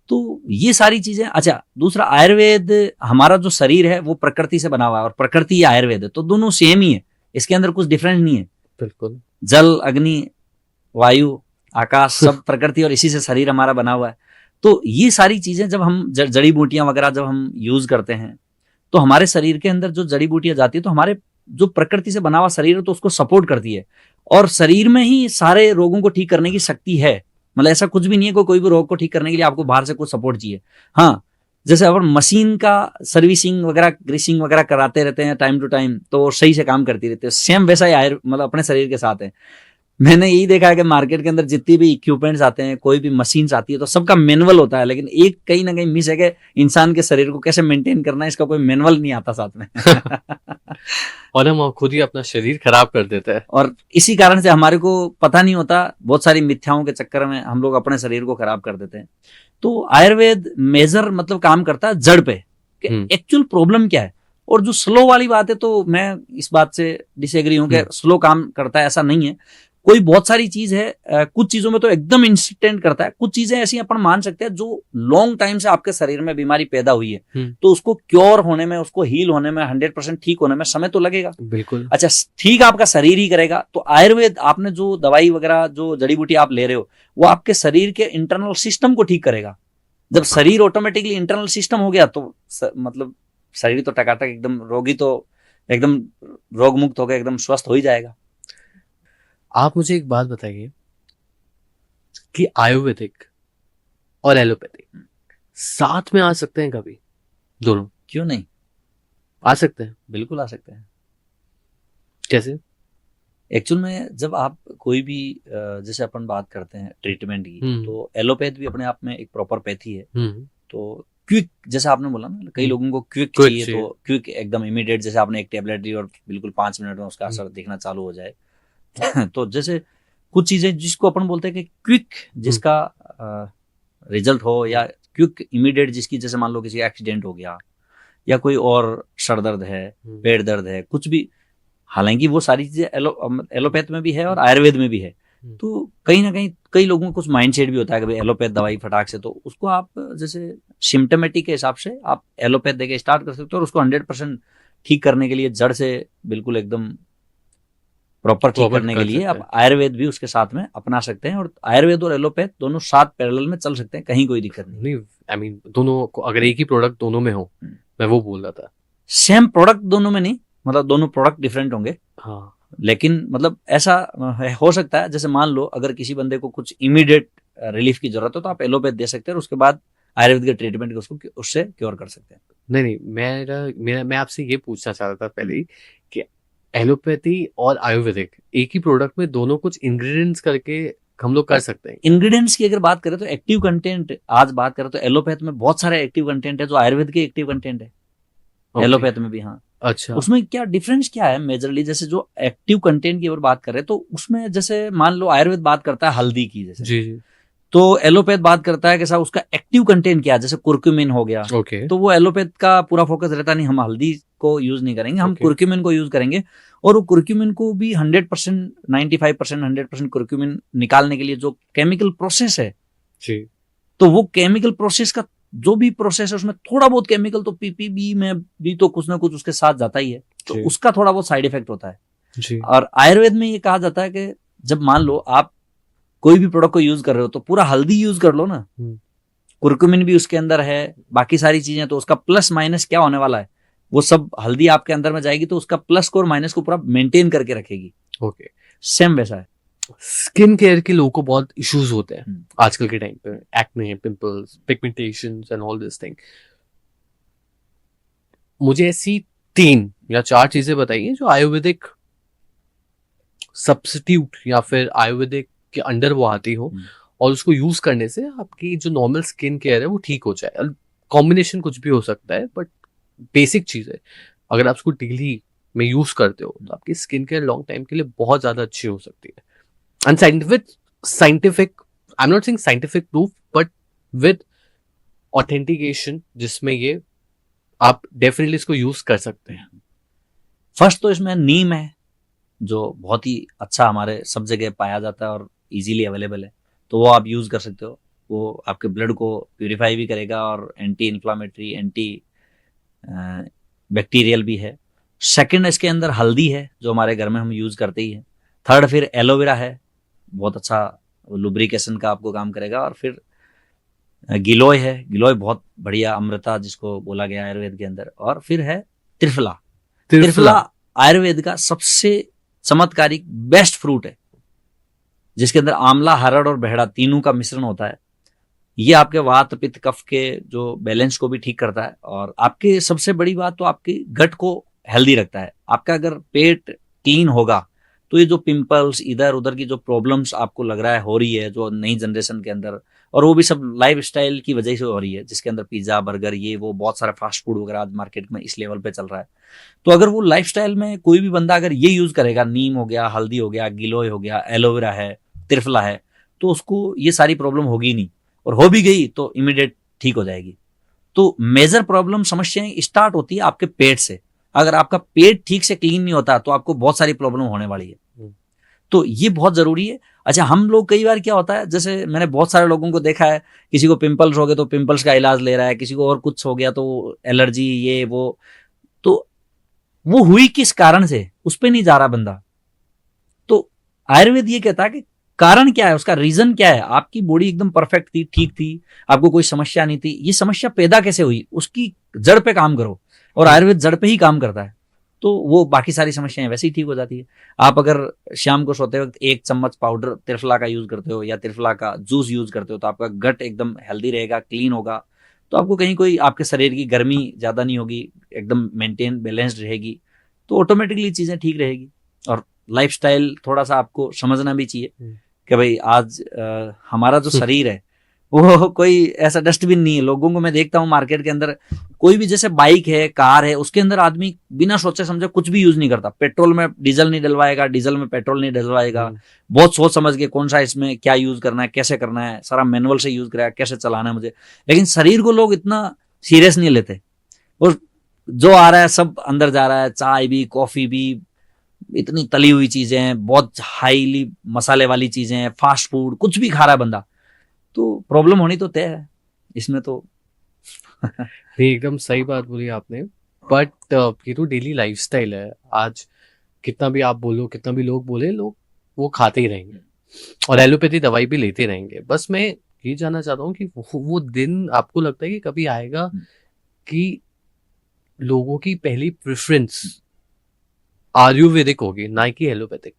तो ये सारी चीजें। अच्छा, दूसरा आयुर्वेद, हमारा जो शरीर है वो प्रकृति से बना हुआ है और प्रकृति आयुर्वेद है, तो दोनों सेम ही है, इसके अंदर कुछ डिफरेंस नहीं है। बिल्कुल। जल, अग्नि, वायु, आकाश सब प्रकृति, और इसी से शरीर हमारा बना हुआ है। तो ये सारी चीजें जब हम जड़ी बूटियां वगैरह जब हम यूज करते हैं तो हमारे शरीर के अंदर जो जड़ी बूटियां जाती है तो हमारे जो प्रकृति से बना हुआ शरीर है तो उसको सपोर्ट करती है, और शरीर में ही सारे रोगों को ठीक करने की शक्ति है। मतलब ऐसा कुछ भी नहीं है कोई भी रोग को ठीक करने के लिए आपको बाहर से कुछ सपोर्ट चाहिए। हाँ, जैसे अपन मशीन का सर्विसिंग वगैरह, ग्रीसिंग वगैरह कराते रहते हैं टाइम टू टाइम, तो सही से काम करती रहती है। सेम वैसा ही मतलब अपने शरीर के साथ है। मैंने यही देखा है कि मार्केट के अंदर जितनी भी इक्विपमेंट्स आते हैं, कोई भी मशीन्स आती है, तो सबका मैनुअल होता है, लेकिन एक कहीं ना कहीं मिस है कि इंसान के शरीर को कैसे मेंटेन करना है, इसका कोई मैनुअल नहीं आता साथ में। और हम खुद ही अपना शरीर खराब कर देते हैं। और इसी कारण से हमारे को पता नहीं होता, बहुत सारी मिथ्याओं के चक्कर में हम लोग अपने शरीर को खराब कर देते हैं। तो आयुर्वेद मेजर मतलब काम करता है जड़ पे, एक्चुअल प्रॉब्लम क्या है। और जो स्लो वाली बात है, तो मैं इस बात से डिसएग्री हूं कि स्लो काम करता है, ऐसा नहीं है। कोई बहुत सारी चीज है, कुछ चीजों में तो एकदम इंस्टेंट करता है, कुछ चीजें ऐसी अपन मान सकते हैं जो लॉन्ग टाइम से आपके शरीर में बीमारी पैदा हुई है, तो उसको क्योर होने में, उसको हील होने में, 100% ठीक होने में समय तो लगेगा। बिल्कुल। अच्छा, ठीक आपका शरीर ही करेगा। तो आयुर्वेद, आपने जो दवाई वगैरह, जो जड़ी बूटी आप ले रहे हो, वो आपके शरीर के इंटरनल सिस्टम को ठीक करेगा। जब शरीर ऑटोमेटिकली इंटरनल सिस्टम हो गया, तो मतलब शरीर तो टकाटक एकदम, रोगी तो एकदम रोग मुक्त होकर एकदम स्वस्थ हो ही जाएगा। आप मुझे एक बात बताइए कि आयुर्वेदिक और एलोपैथिक साथ में आ सकते हैं कभी? दोनों क्यों नहीं आ सकते हैं? बिल्कुल आ सकते हैं। कैसे? एक्चुअल में जब आप कोई भी जैसे अपन बात करते हैं ट्रीटमेंट की, तो एलोपैथ भी अपने आप में एक प्रॉपर पैथी है। तो क्विक, जैसा आपने बोला ना, कई लोगों को क्विक चाहिए, तो क्विक एकदम इमीडिएट, जैसे आपने एक टेबलेट दी और बिल्कुल 5 मिनट में उसका असर दिखना चालू हो जाए। तो जैसे कुछ चीजें जिसको अपन बोलते हैं कि क्विक, जिसका रिजल्ट हो, या क्विक इमीडिएट जिसकी, जैसे मान लो किसी एक्सीडेंट हो गया, या कोई और सर दर्द है, पेट दर्द है, कुछ भी। हालांकि वो सारी चीजें एलोपैथ में भी है और आयुर्वेद में भी है। तो कहीं ना कहीं कई लोगों को कुछ माइंडसेट भी होता है कि भाई एलोपैथ दवाई फटाक से, तो उसको आप जैसे सिम्टोमेटिक के हिसाब से आप एलोपैथ देके स्टार्ट कर सकते हो, और उसको 100% ठीक करने के लिए, जड़ से बिल्कुल एकदम प्रॉपर ठीक करने के लिए आप आयुर्वेद भी उसके साथ में अपना सकते हैं। और आयुर्वेद और एलोपैथ दोनों साथ पैरेलल में चल सकते हैं, कहीं कोई दिक्कत नहीं। आई मीन दोनों को, अगर एक ही प्रोडक्ट दोनों में हो, मैं वो बोल रहा था। सेम प्रोडक्ट दोनों में नहीं, मतलब दोनों प्रोडक्ट डिफरेंट होंगे। हाँ, लेकिन मतलब ऐसा हो सकता है, जैसे मान लो अगर किसी बंदे को कुछ इमीडिएट रिलीफ की जरूरत हो, तो आप एलोपैथ दे सकते हैं, और उसके बाद आयुर्वेद के ट्रीटमेंट को उसको उससे क्योर कर सकते हैं। नहीं, मैं आपसे ये पूछना चाह रहा था पहले कि एलोपैथी और आयुर्वेदिक एक ही प्रोडक्ट में दोनों कुछ इंग्रेडिएंट्स करके हम लोग कर सकते हैं? इंग्रेडिएंट्स की अगर बात करें तो एक्टिव कंटेंट, आज बात करें तो एलोपैथ में बहुत सारे एक्टिव कंटेंट है जो आयुर्वेद के एक्टिव कंटेंट है। एलोपैथ में भी, हाँ। अच्छा, उसमें क्या डिफरेंस क्या है मेजरली? जैसे जो एक्टिव कंटेंट की अगर बात करें, तो उसमें जैसे मान लो आयुर्वेद बात करता है हल्दी की, जैसे जी, तो एलोपैथ बात करता है कि साहब उसका एक्टिव कंटेंट क्या है, जैसे कुर्क्यूमिन हो गया। तो वो एलोपैथ का पूरा फोकस रहता नहीं, हम हल्दी को यूज नहीं करेंगे, हम कुर्क्यूमिन को यूज करेंगे। और वो कुर्क्यूमिन को भी 100%, 95%, 100% कुर्क्यूमिन निकालने के लिए जो केमिकल प्रोसेस है, तो वो केमिकल प्रोसेस का जो भी प्रोसेस है, उसमें थोड़ा बहुत केमिकल तो पीपीबी में भी तो कुछ ना कुछ उसके साथ जाता ही है, तो उसका थोड़ा बहुत साइड इफेक्ट होता है। और आयुर्वेद में ये कहा जाता है कि जब मान लो आप कोई भी प्रोडक्ट को यूज कर रहे हो, तो पूरा हल्दी यूज कर लो ना, कुर्कुमिन भी उसके अंदर है, बाकी सारी चीजें, तो उसका प्लस माइनस क्या होने वाला है, वो सब हल्दी आपके अंदर में जाएगी, तो उसका प्लस को और माइनस को पूरा मेंटेन करके रखेगी। ओके, सेम वैसा है। स्किन केयर के लोगों को बहुत इश्यूज होते हैं आजकल के टाइम पे, acne, pimples, pigmentations and all this thing. मुझे ऐसी 3 या 4 चीजें बताइए जो आयुर्वेदिक सब्स्टिट्यूट या फिर आयुर्वेदिक के अंडर वो आती हो, और उसको यूज करने से आपकी जो नॉर्मल स्किन केयर है वो ठीक हो जाए। कॉम्बिनेशन कुछ भी हो सकता है, बट बेसिक चीज है, अगर आप उसको डेली में यूज करते हो तो आपकी स्किन केयर लॉन्ग टाइम के लिए बहुत ज्यादा अच्छी हो सकती है। And scientific, I am not saying scientific proof, but with authentication, जिसमें ये आप डेफिनेटली इसको यूज कर सकते हैं। फर्स्ट तो इसमें नीम है, जो बहुत ही अच्छा हमारे सब जगह पाया जाता है और इजीली अवेलेबल है, तो वो आप यूज कर सकते हो। वो आपके ब्लड को प्यूरिफाई भी करेगा, और एंटी इन्फ्लामेटरी, एंटी बैक्टीरियल भी है। सेकंड, इसके अंदर हल्दी है, जो हमारे घर में हम यूज करते ही है। थर्ड, फिर एलोवेरा है, बहुत अच्छा लुब्रिकेशन का आपको काम करेगा। और फिर गिलोय है, गिलोय बहुत बढ़िया अमृता जिसको बोला गया आयुर्वेद के अंदर। और फिर है त्रिफला आयुर्वेद का सबसे चमत्कारिक बेस्ट फ्रूट है, जिसके अंदर आंवला, हरड़ और बहेड़ा तीनों का मिश्रण होता है। ये आपके वात, पित्त, कफ के जो बैलेंस को भी ठीक करता है, और आपके सबसे बड़ी बात तो आपकी गट को हेल्दी रखता है। आपका अगर पेट क्लीन होगा, तो ये जो पिंपल्स, इधर उधर की जो प्रॉब्लम्स आपको लग रहा है हो रही है, जो नई जनरेशन के अंदर, और वो भी सब लाइफ स्टाइल की वजह से हो रही है, जिसके अंदर पिज्जा बर्गर ये वो बहुत सारा फास्ट फूड वगैरह आज मार्केट में इस लेवल पे चल रहा है। तो अगर वो लाइफ स्टाइल में कोई भी बंदा अगर ये यूज करेगा, नीम हो गया, हल्दी हो गया, गिलोय हो गया, एलोवेरा है, त्रिफला है, तो उसको ये सारी प्रॉब्लम होगी नहीं, और हो भी गई तो इमीडिएट ठीक हो जाएगी। तो मेजर प्रॉब्लम समस्याएं स्टार्ट होती है आपके पेट से। अगर आपका पेट ठीक से क्लीन नहीं होता तो आपको बहुत सारी प्रॉब्लम होने वाली है। तो ये बहुत जरूरी है। अच्छा, हम लोग कई बार क्या होता है, जैसे मैंने बहुत सारे लोगों को देखा है, किसी को पिंपल्स हो गए तो पिंपल्स का इलाज ले रहा है, किसी को और कुछ हो गया तो एलर्जी ये वो, तो वो हुई किस कारण से उस पर नहीं जा रहा बंदा। तो आयुर्वेद ये कहता है कि कारण क्या है, उसका रीजन क्या है। आपकी बॉडी एकदम परफेक्ट थी, ठीक थी, आपको कोई समस्या नहीं थी, ये समस्या पैदा कैसे हुई, उसकी जड़ पे काम करो। और आयुर्वेद जड़ पे ही काम करता है, तो वो बाकी सारी समस्याएं वैसे ही ठीक हो जाती है। आप अगर शाम को सोते वक्त 1 चम्मच पाउडर त्रिफला का यूज करते हो या त्रिफला का जूस यूज करते हो, तो आपका गट एकदम हेल्दी रहेगा, क्लीन होगा, तो आपको कहीं कोई आपके शरीर की गर्मी ज्यादा नहीं होगी, एकदम मेंटेन बैलेंस्ड रहेगी, तो ऑटोमेटिकली चीजें ठीक रहेगी। और लाइफस्टाइल थोड़ा सा आपको समझना भी चाहिए कि भाई आज हमारा जो शरीर है वो कोई ऐसा डस्टबिन नहीं है। लोगों को मैं देखता हूँ मार्केट के अंदर, कोई भी जैसे बाइक है, कार है, उसके अंदर आदमी बिना सोचे समझे कुछ भी यूज नहीं करता। पेट्रोल में डीजल नहीं डलवाएगा, डीजल में पेट्रोल नहीं डलवाएगा, बहुत सोच समझ के कौन सा इसमें क्या यूज करना है, कैसे करना है, सारा मैनुअल से यूज कराया, कैसे चलाना है मुझे। लेकिन शरीर को लोग इतना सीरियस नहीं लेते, और जो आ रहा है सब अंदर जा रहा है। चाय भी, कॉफी भी, इतनी तली हुई चीजें हैं, बहुत हाईली मसाले वाली चीजें हैं, फास्ट फूड कुछ भी खा रहा है बंदा, तो प्रॉब्लम होनी तो तय है इसमें तो। नहीं, एकदम सही बात बोली आपने। बट ये तो डेली लाइफस्टाइल है। आज कितना भी आप बोलो, कितना भी लोग बोले, लोग वो खाते ही रहेंगे और एलोपैथी दवाई भी लेते रहेंगे। बस मैं ये जानना चाहता हूँ कि वो दिन आपको लगता है कि कभी आएगा कि लोगों की पहली प्रेफरेंस आयुर्वेदिक होगी, ना कि एलोपैथिक?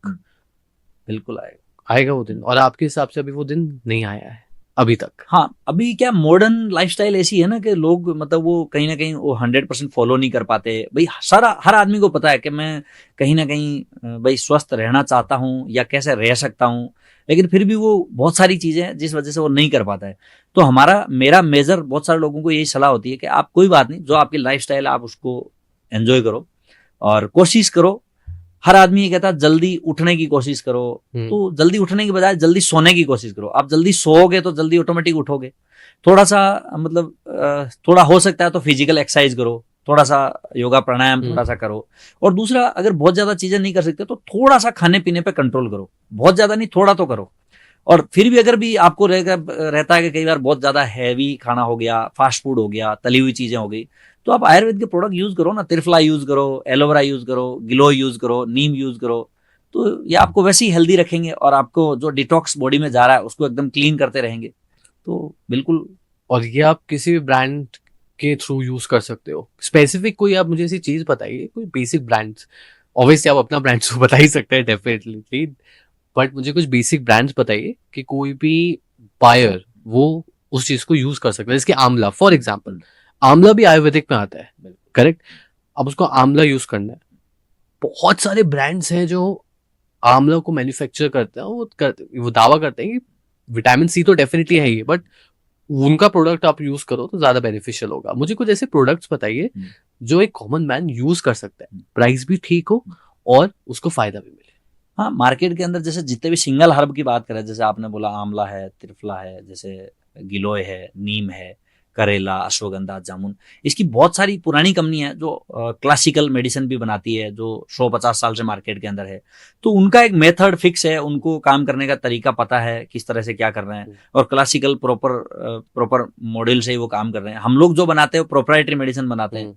बिल्कुल आएगा, आएगा वो दिन। और आपके हिसाब से अभी वो दिन नहीं आया है अभी तक? हाँ, अभी क्या मॉडर्न लाइफस्टाइल ऐसी है ना कि लोग मतलब वो कहीं ना कहीं वो 100% फॉलो नहीं कर पाते। भाई हर आदमी को पता है कि मैं कहीं ना कहीं भाई स्वस्थ रहना चाहता हूँ या कैसे रह सकता हूँ, लेकिन फिर भी वो बहुत सारी चीजें हैं जिस वजह से वो नहीं कर पाता है। तो मेरा मेजर बहुत सारे लोगों को यही सलाह होती है कि आप कोई बात नहीं, जो आपकी लाइफस्टाइल आप उसको एंजॉय करो और कोशिश करो। हर आदमी ये कहता है जल्दी उठने की कोशिश करो, तो जल्दी उठने की बजाय जल्दी सोने की कोशिश करो। आप जल्दी सोओगे तो जल्दी ऑटोमेटिक उठोगे। थोड़ा सा मतलब थोड़ा हो सकता है तो फिजिकल एक्सरसाइज करो, थोड़ा सा योगा प्राणायाम थोड़ा सा करो। और दूसरा, अगर बहुत ज्यादा चीजें नहीं कर सकते तो थोड़ा सा खाने पीने पे कंट्रोल करो, बहुत ज्यादा नहीं, थोड़ा तो करो। और फिर भी अगर भी आपको रहता है कि कई बार बहुत ज्यादा हैवी खाना हो गया, फास्ट फूड हो गया, तली हुई चीजें हो गई, तो आप आयुर्वेद के प्रोडक्ट यूज करो ना। त्रिफला यूज करो, एलोवेरा यूज करो, गिलोय यूज करो, नीम यूज करो, तो ये आपको वैसे ही हेल्दी रखेंगे और आपको जो डिटॉक्स बॉडी में जा रहा है उसको एकदम क्लीन करते रहेंगे। तो बिल्कुल। और ये आप किसी भी ब्रांड के थ्रू यूज कर सकते हो? स्पेसिफिक कोई आप मुझे ऐसी चीज बताइए, कोई बेसिक ब्रांड्स। ऑब्वियसली आप अपना ब्रांड तो बता ही सकते हैं डेफिनेटली, बट मुझे कुछ बेसिक ब्रांड्स बताइए कि कोई भी बायर वो उस चीज को यूज कर सकता है। जैसे आंवला फॉर एग्जाम्पल, आंवला भी आयुर्वेदिक में आता है, करेक्ट? अब उसको आंवला यूज करना है। बहुत सारे ब्रांड्स हैं जो आंवला को मैन्युफैक्चर करते हैं, वो दावा करते हैं कि विटामिन सी तो डेफिनेटली है ही, बट उनका प्रोडक्ट आप यूज करो तो ज्यादा बेनिफिशियल होगा। मुझे कुछ ऐसे प्रोडक्ट्स बताइए जो एक कॉमन मैन यूज कर सकता है, प्राइस भी ठीक हो और उसको फायदा भी मिले। हाँ, मार्केट के अंदर जैसे जितने भी सिंगल हर्ब की बात करें, जैसे आपने बोला आंवला है, त्रिफला है, जैसे गिलोय है, नीम है, करेला, अश्वगंधा, जामुन, इसकी बहुत सारी पुरानी कंपनी है जो क्लासिकल मेडिसिन भी बनाती है, जो 150 साल से मार्केट के अंदर है। तो उनका एक मेथड फिक्स है, उनको काम करने का तरीका पता है किस तरह से क्या कर रहे हैं, और क्लासिकल प्रॉपर मॉडल से ही वो काम कर रहे हैं। हम लोग जो बनाते हैं प्रोप्राइटरी मेडिसिन बनाते हैं।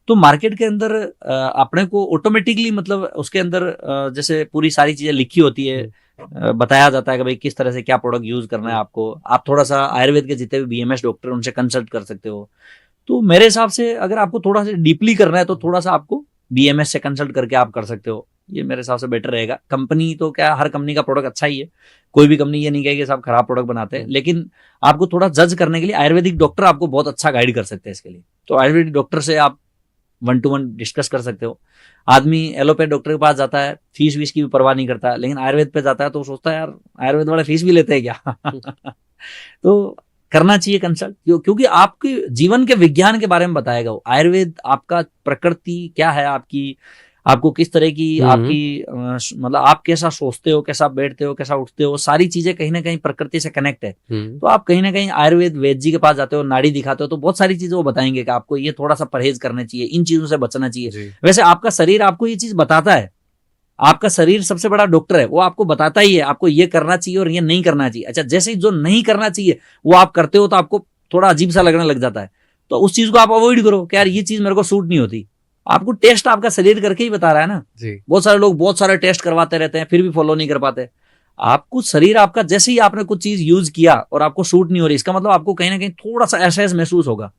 तो मार्केट के अंदर अपने को ऑटोमेटिकली मतलब उसके अंदर जैसे पूरी सारी चीजें लिखी होती है, बताया जाता है कि भाई किस तरह से क्या प्रोडक्ट यूज करना है आपको। आप थोड़ा सा आयुर्वेद के जितने भी बीएमएस डॉक्टर उनसे कंसल्ट कर सकते हो। तो मेरे हिसाब से अगर आपको थोड़ा सा डीपली करना है तो थोड़ा सा आपको बीएमएस से कंसल्ट करके आप कर सकते हो। ये मेरे हिसाब से बेटर रहेगा। कंपनी तो क्या, हर कंपनी का प्रोडक्ट अच्छा ही है, कोई भी कंपनी ये नहीं कहेगी सब खराब प्रोडक्ट बनाते हैं, लेकिन आपको थोड़ा जज करने के लिए आयुर्वेदिक डॉक्टर आपको बहुत अच्छा गाइड कर सकते हैं इसके लिए। तो आयुर्वेदिक डॉक्टर से आप 1-to-1 डिस्कस कर सकते हो। आदमी एलोपैथ डॉक्टर के पास जाता है, फीस वीस की भी परवाह नहीं करता, लेकिन आयुर्वेद पे जाता है तो सोचता है यार आयुर्वेद वाले फीस भी लेते हैं क्या। तो करना चाहिए कंसल्ट, क्योंकि आपके जीवन के विज्ञान के बारे में बताएगा वो। आयुर्वेद आपका प्रकृति क्या है, आपकी, आपको किस तरह की आपकी मतलब आप कैसा सोचते हो, कैसा बैठते हो, कैसा उठते हो, सारी चीजें कहीं ना कहीं प्रकृति से कनेक्ट है। तो आप कहीं ना कहीं आयुर्वेद वैद्य जी के पास जाते हो, नाड़ी दिखाते हो, तो बहुत सारी चीजें वो बताएंगे कि आपको ये थोड़ा सा परहेज करना चाहिए, इन चीजों से बचना चाहिए। वैसे आपका शरीर आपको ये चीज बताता है, आपका शरीर सबसे बड़ा डॉक्टर है, वो आपको बताता ही है आपको ये करना चाहिए और ये नहीं करना चाहिए। अच्छा, जैसे ही जो नहीं करना चाहिए वो आप करते हो तो आपको थोड़ा अजीब सा लगने लग जाता है, तो उस चीज को आप अवॉइड करो कि यार ये चीज मेरे को सूट नहीं होती। आपको टेस्ट आपका शरीर करके ही बता रहा है ना जी। बहुत सारे लोग बहुत सारे टेस्ट करवाते रहते हैं फिर भी फॉलो नहीं कर पाते। आपको शरीर आपका, जैसे ही आपने कुछ चीज यूज किया और आपको सूट नहीं हो रही, इसका मतलब आपको कहीं ना कहीं थोड़ा सा असहज महसूस होगा।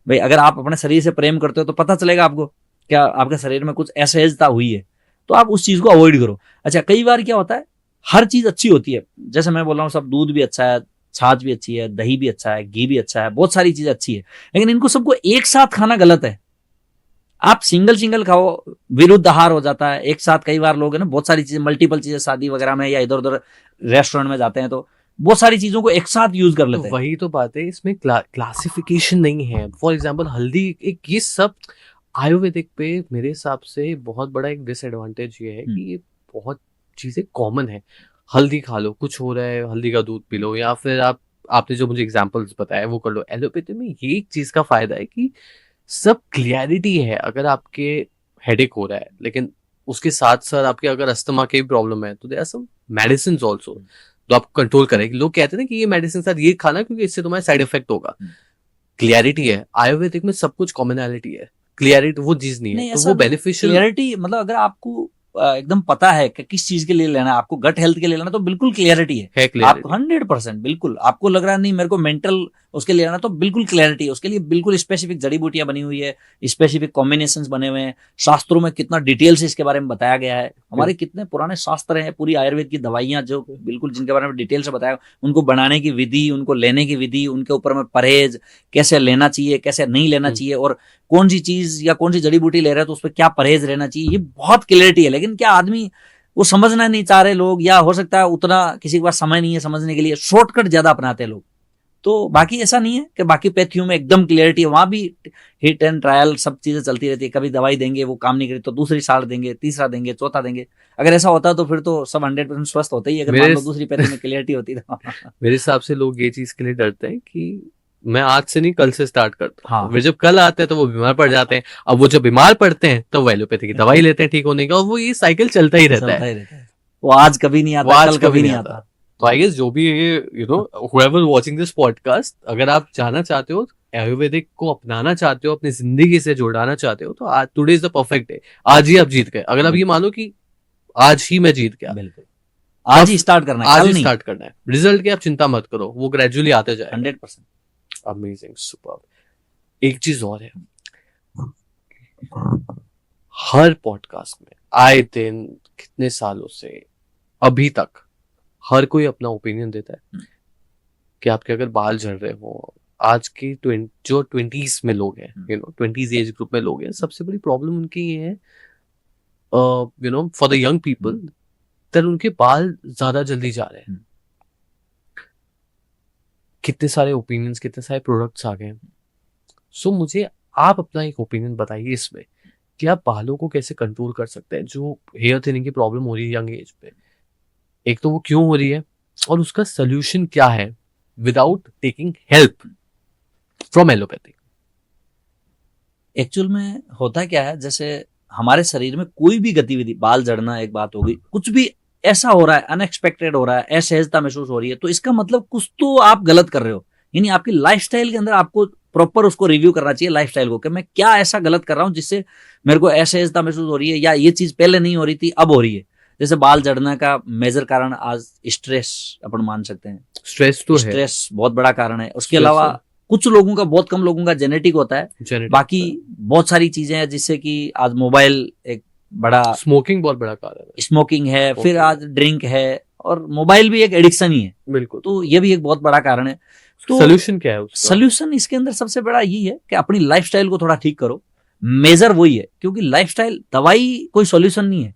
भाई अगर आप अपने शरीर से प्रेम करते हो तो पता चलेगा आपको क्या आपके शरीर में कुछ असहजता हुई है, तो आप उस चीज को अवॉइड करो। अच्छा, कई बार क्या होता है, हर चीज अच्छी होती है, जैसे मैं बोल रहा हूँ सब दूध भी अच्छा है, छाछ भी अच्छी है, दही भी अच्छा है, घी भी अच्छा है, बहुत सारी चीजें अच्छी है, लेकिन इनको सबको एक साथ खाना गलत है। आप सिंगल सिंगल खाओ, विरुद्ध आहार हो जाता है। एक साथ कई बार लोग है ना बहुत सारी चीजें, मल्टीपल चीजें शादी वगैरह में या इधर उधर रेस्टोरेंट में जाते हैं तो बहुत सारी चीजों को एक साथ यूज कर लेते हैं। वही तो बात है, इसमें क्लासिफिकेशन नहीं है। फॉर एग्जाम्पल हल्दी, एक ये सब आयुर्वेदिक पे मेरे हिसाब से बहुत बड़ा एक डिसएडवांटेज ये है कि ये बहुत चीजें कॉमन है। हल्दी खा लो, कुछ हो रहा है हल्दी का दूध पी लो, या फिर आपने जो मुझे एग्जांपल्स बताया वो कर लो। एलोपैथी में ये एक चीज का फायदा है कि सब क्लियरिटी है। अगर आपके हेडेक हो रहा है लेकिन उसके साथ साथ आपके अगर अस्थमा की प्रॉब्लम है तो there are some medicine also तो आपको कंट्रोल करेगी। लोग कहते हैं ना कि ये मेडिसिन साथ ये खाना क्योंकि इससे तुम्हारा साइड इफेक्ट होगा। क्लियरिटी है, आयुर्वेदिक में सब कुछ कॉमनैलिटी है, क्लियरिटी वो चीज नहीं है, तो वो बेनिफिशियल। क्लियरिटी मतलब अगर आपको एकदम पता है कि किस चीज के लिए लेना है, आपको गट हेल्थ के लिए लेना, तो बिल्कुल क्लियरिटी है आपको 100%। बिल्कुल आपको लग रहा है नहीं मेरे को मेंटल उसके लिए लेना, तो बिल्कुल क्लियरिटी है उसके लिए। बिल्कुल स्पेसिफिक जड़ी बूटियां बनी हुई है, स्पेसिफिक कॉम्बिनेशंस बने हुए हैं, शास्त्रों में कितना डिटेल से इसके बारे में बताया गया है। हमारे कितने पुराने शास्त्र हैं, पूरी आयुर्वेद की दवाइयां जो बिल्कुल जिनके बारे में डिटेल से बताया, उनको बनाने की विधि, उनको लेने की विधि, उनके ऊपर में परहेज कैसे लेना चाहिए, कैसे नहीं लेना चाहिए, और कौन सी चीज या कौन सी जड़ी बूटी ले रहे हैं तो उस पर क्या परहेज रहना चाहिए, ये बहुत क्लियरिटी है। लेकिन क्या आदमी वो समझना नहीं चाह रहे लोग, या हो सकता है उतना किसी के पास समय नहीं है समझने के लिए, शॉर्टकट ज्यादा अपनाते हैं लोग। तो बाकी ऐसा नहीं है कि बाकी पैथियों में एकदम क्लियरिटी है, वहां भी हिट एंड ट्रायल सब चीजें चलती रहती है। कभी दवाई देंगे वो काम नहीं करे तो दूसरी साल देंगे, तीसरा देंगे, चौथा देंगे। अगर ऐसा होता तो फिर तो सब 100% स्वस्थ होते ही, अगर मान लो दूसरी पैथी में क्लियरिटी होती तो। मेरे हिसाब से लोग ये चीज के लिए डरते हैं कि मैं आज से नहीं कल से स्टार्ट करता हूँ। फिर जब कल आते हैं तो वो बीमार पड़ जाते हैं। अब वो जब बीमार पड़ते हैं तो वो एलोपैथी की दवाई लेते हैं ठीक होने का, और वो ये साइकिल चलता ही रहता है। वो आज कभी नहीं आता, कल कभी नहीं आता। तो आई गेस जो भी you know whoever watching this podcast, अगर आप जाना चाहते हो आयुर्वेदिक को अपनाना चाहते हो, अपनी जिंदगी से जोड़ाना चाहते हो, तो आज today is the perfect day. आज ही आप जीत गए। अगर आप ये मानो कि आज ही मैं जीत गया, बिल्कुल आज ही स्टार्ट करना है, आज ही स्टार्ट करना है। रिजल्ट की आप चिंता मत करो, वो ग्रेजुअली आते जाए। 100%। Amazing, super. एक चीज और है, हर पॉडकास्ट में आए दिन कितने सालों से अभी तक हर कोई अपना ओपिनियन देता है कि आपके अगर बाल झड़ रहे हो, आज की जो 20s में लोग हैं, you know 20s age group में लोग हैं, सबसे बड़ी प्रॉब्लम उनकी ये है, you know for the young people, that उनके बाल ज्यादा जल्दी जा रहे हैं। कितने सारे ओपिनियंस, कितने सारे प्रोडक्ट्स आ गए। सो मुझे आप अपना एक ओपिनियन बताइए इसमें कि आप बालों को कैसे कंट्रोल कर सकते हैं, जो हेयर थिनिंग की प्रॉब्लम हो रही है यंग एज पे। एक तो वो क्यों हो रही है और उसका सोल्यूशन क्या है without taking help from allopathy. Actual में होता क्या है, जैसे हमारे शरीर में कोई भी गतिविधि, बाल झड़ना एक बात होगी, कुछ भी ऐसा हो रहा है, अनएक्सपेक्टेड हो रहा है, असहजता महसूस हो रही है, तो इसका मतलब कुछ तो आप गलत कर रहे हो। यानी आपकी लाइफस्टाइल के अंदर आपको प्रॉपर उसको रिव्यू करना चाहिए लाइफस्टाइल को, कि मैं क्या ऐसा गलत कर रहा हूं जिससे मेरे को असहजता महसूस हो रही है, या ये चीज पहले नहीं हो रही थी अब हो रही है। जैसे बाल झड़ने का मेजर कारण आज स्ट्रेस अपन मान सकते हैं। स्ट्रेस तो है, स्ट्रेस बहुत बड़ा कारण है। उसके अलावा कुछ लोगों का, बहुत कम लोगों का जेनेटिक होता है, बाकी बहुत सारी चीजें हैं जिससे कि आज मोबाइल एक बड़ा, स्मोकिंग बहुत बड़ा कारण है, स्मोकिंग है, फिर आज ड्रिंक है, और मोबाइल भी एक एडिक्शन ही है। बिल्कुल, तो ये भी एक बहुत बड़ा कारण है। तो सोल्यूशन क्या है उसका? सोल्यूशन इसके अंदर सबसे बड़ा यही है कि अपनी लाइफस्टाइल को थोड़ा ठीक करो। मेजर वही है, क्योंकि लाइफस्टाइल, दवाई कोई सॉल्यूशन नहीं है,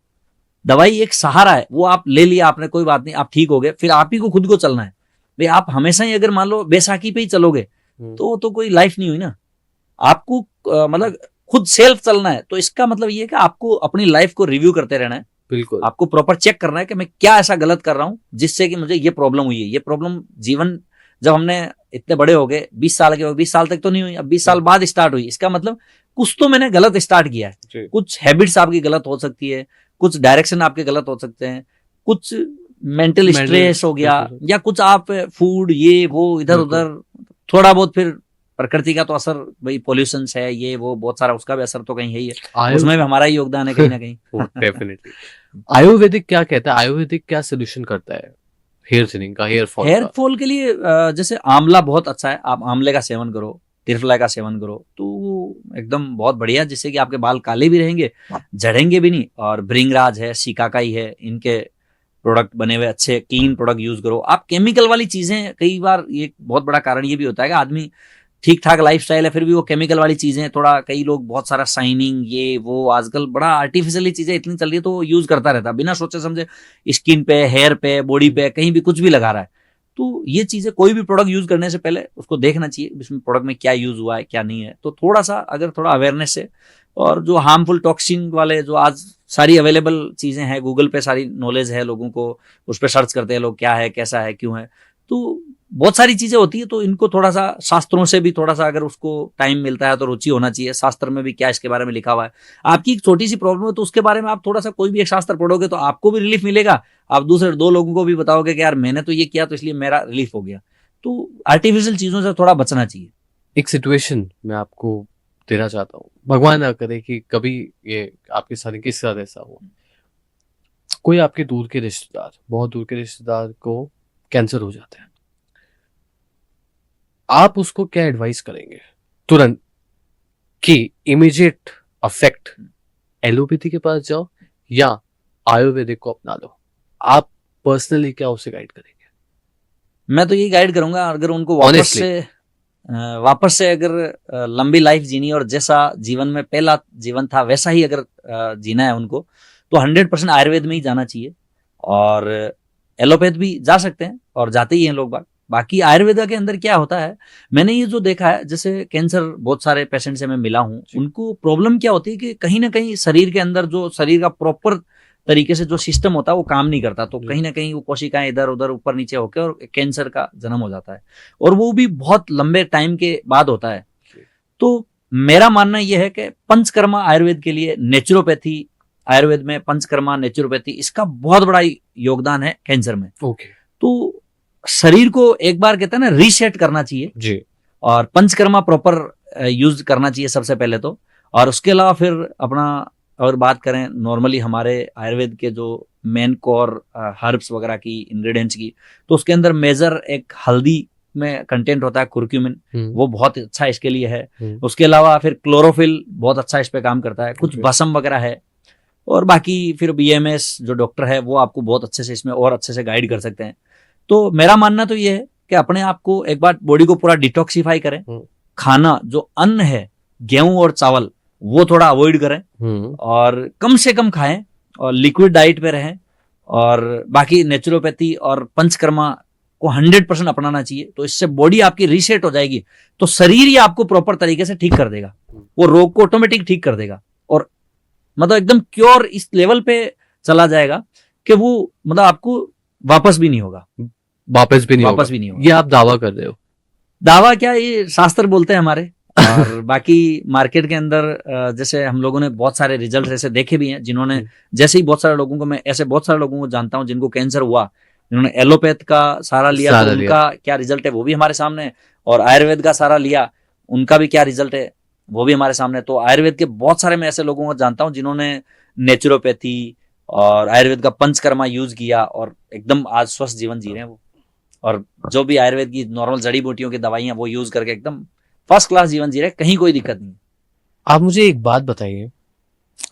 दवाई एक सहारा है, वो आप ले लिया आपने, कोई बात नहीं, आप ठीक हो गए, फिर आप ही को खुद को चलना है। भाई आप हमेशा ही अगर मान लो बैसाखी पे ही चलोगे तो कोई लाइफ नहीं हुई ना। आपको मतलब खुद सेल्फ चलना है, तो इसका मतलब ये है कि आपको अपनी लाइफ को रिव्यू करते रहना है। बिल्कुल। आपको प्रॉपर चेक करना है कि मैं क्या ऐसा गलत कर रहा हूं जिससे कि मुझे ये प्रॉब्लम हुई है। ये प्रॉब्लम जीवन जब हमने इतने बड़े हो गए, 20 साल के हो गए, 20 साल तक तो नहीं हुई, अब 20 साल बाद स्टार्ट हुई, इसका मतलब कुछ तो मैंने गलत स्टार्ट किया है। कुछ हैबिट्स आपकी गलत हो सकती है, कुछ डायरेक्शन आपके गलत हो सकते हैं, कुछ मेंटल स्ट्रेस हो गया, या कुछ आप फूड ये वो इधर उधर, थोड़ा बहुत फिर प्रकृति का तो असर, भाई पॉल्यूशन है ये वो बहुत सारा, उसका भी असर तो कहीं है ही है, उसमें भी हमारा ही योगदान है कहीं ना कहीं। डेफिनेटली। आयुर्वेदिक क्या कहता है, आयुर्वेदिक क्या सोल्यूशन करता है हेयर थिनिंग का, हेयर फॉल के लिए? जैसे आंवला बहुत अच्छा है, आप आंवले का सेवन करो, त्रिफला का सेवन करो, तो वो एकदम बहुत बढ़िया, जिससे कि आपके बाल काले भी रहेंगे, झड़ेंगे भी नहीं। और भृंगराज है, शिकाकाई है, इनके प्रोडक्ट बने हुए अच्छे क्लीन प्रोडक्ट यूज करो। आप केमिकल वाली चीजें, कई बार ये बहुत बड़ा कारण ये भी होता है कि आदमी ठीक ठाक लाइफस्टाइल है फिर भी वो केमिकल वाली चीजें, थोड़ा कई लोग बहुत सारा शाइनिंग ये वो, आजकल बड़ा आर्टिफिशियली चीजें इतनी चल रही है, तो वो यूज करता रहता है बिना सोचे समझे, स्किन पे, हेयर पे, बॉडी पे, कहीं भी कुछ भी लगा रहा है। तो ये चीजें, कोई भी प्रोडक्ट यूज करने से पहले उसको देखना चाहिए इसमें प्रोडक्ट में क्या यूज हुआ है क्या नहीं है। तो थोड़ा सा अगर थोड़ा अवेयरनेस है, और जो हार्मफुल टॉक्सिन वाले जो आज सारी अवेलेबल चीजें हैं, गूगल पे सारी नॉलेज है लोगों को, उस पर सर्च करते हैं लोग क्या है कैसा है क्यों है, तो बहुत सारी चीजें होती है। तो इनको थोड़ा सा शास्त्रों से भी थोड़ा सा अगर उसको टाइम मिलता है तो रुचि होना चाहिए, शास्त्र में भी क्या इसके बारे में लिखा हुआ है। आपकी एक छोटी सी प्रॉब्लम है तो उसके बारे में आप थोड़ा सा कोई भी एक शास्त्र पढ़ोगे तो आपको भी रिलीफ मिलेगा, आप दूसरे 2 लोगों को भी बताओगे कि यार मैंने तो ये किया तो इसलिए मेरा रिलीफ हो गया। तो आर्टिफिशियल चीजों से थोड़ा बचना चाहिए। एक सिचुएशन मैं आपको देना चाहता हूँ, भगवान ना करे कि कभी ये आपके साथ किसी साथ ऐसा हो, कोई आपके दूर के रिश्तेदार, बहुत दूर के रिश्तेदार को कैंसर हो जाता है, आप उसको क्या एडवाइस करेंगे तुरंत कि इमीडिएट अफेक्ट एलोपैथी के पास जाओ या आयुर्वेदिक को अपना लो? आप पर्सनली क्या उसे गाइड करेंगे? मैं तो यही गाइड करूंगा, अगर उनको वापस से अगर लंबी लाइफ जीनी और जैसा जीवन में पहला जीवन था वैसा ही अगर जीना है उनको, तो 100% आयुर्वेद में ही जाना चाहिए। और एलोपैथ भी जा सकते हैं और जाते ही हैं लोग बाकी आयुर्वेदा के अंदर क्या होता है, मैंने ये जो देखा है, जैसे कैंसर बहुत सारे पेशेंट से मैं मिला हूँ, उनको प्रॉब्लम क्या होती है कि कहीं ना कहीं शरीर के अंदर जो शरीर का प्रॉपर तरीके से जो सिस्टम होता है वो काम नहीं करता, तो कहीं ना कहीं वो कोशिकाएं इधर उधर ऊपर नीचे होकर और कैंसर का जन्म हो जाता है, और वो भी बहुत लंबे टाइम के बाद होता है। तो मेरा मानना यह है कि पंचकर्मा आयुर्वेद के लिए, नेचुरोपैथी आयुर्वेद में पंचकर्मा नेचुरोपैथी, इसका बहुत बड़ा योगदान है कैंसर में। तो शरीर को एक बार कहते हैं ना रीसेट करना चाहिए जी, और पंचकर्मा प्रॉपर यूज करना चाहिए सबसे पहले तो। और उसके अलावा फिर अपना अगर बात करें नॉर्मली हमारे आयुर्वेद के जो मेन कोर हर्ब्स वगैरह की, इंग्रेडिएंट्स की, तो उसके अंदर मेजर एक हल्दी में कंटेंट होता है कुर्क्यूमिन, वो बहुत अच्छा इसके लिए है। उसके अलावा फिर क्लोरोफिल बहुत अच्छा इस पे काम करता है, कुछ भस्म वगैरह है, और बाकी फिर बीएमएस जो डॉक्टर है वो आपको बहुत अच्छे से इसमें और अच्छे से गाइड कर सकते हैं। तो मेरा मानना तो ये है कि अपने आप को एक बार बॉडी को पूरा डिटॉक्सिफाई करें, खाना जो अन्न है गेहूं और चावल वो थोड़ा अवॉइड करें और कम से कम खाएं, और लिक्विड डाइट पे रहें, और बाकी नेचुरोपैथी और पंचकर्मा को 100% अपनाना चाहिए। तो इससे बॉडी आपकी रीसेट हो जाएगी, तो शरीर ही आपको प्रॉपर तरीके से ठीक कर देगा, वो रोग को ऑटोमेटिक ठीक कर देगा, और मतलब एकदम क्योर इस लेवल पे चला जाएगा कि वो मतलब आपको वापस भी नहीं होगा, वापस भी नहीं होगा। ये आप दावा कर रहे हो? दावा क्या, ये शास्त्र बोलते हैं हमारे। और बाकी मार्केट के अंदर जैसे हम लोगों ने बहुत सारे रिजल्ट ऐसे देखे भी हैं, जिन्होंने जैसे ही बहुत सारे लोगों को, मैं ऐसे बहुत सारे लोगों को जानता हूं जिनको कैंसर हुआ, जिन्होंने एलोपैथ का सारा लिया तो उनका क्या रिजल्ट है वो भी हमारे सामने है, और आयुर्वेद का सारा लिया उनका भी क्या रिजल्ट है वो भी हमारे सामने। तो आयुर्वेद के बहुत सारे मैं ऐसे लोगों को जानता हूं जिन्होंने नेचुरोपैथी और आयुर्वेद का पंचकर्मा यूज किया और एकदम आज स्वस्थ जीवन जी रहे हैं वो, और जो भी आयुर्वेद की नॉर्मल जड़ी बूटियों की दवाइयां वो यूज करके एकदम फर्स्ट क्लास जीवन जी रहे, कहीं कोई दिक्कत नहीं। आप मुझे एक बात बताइए,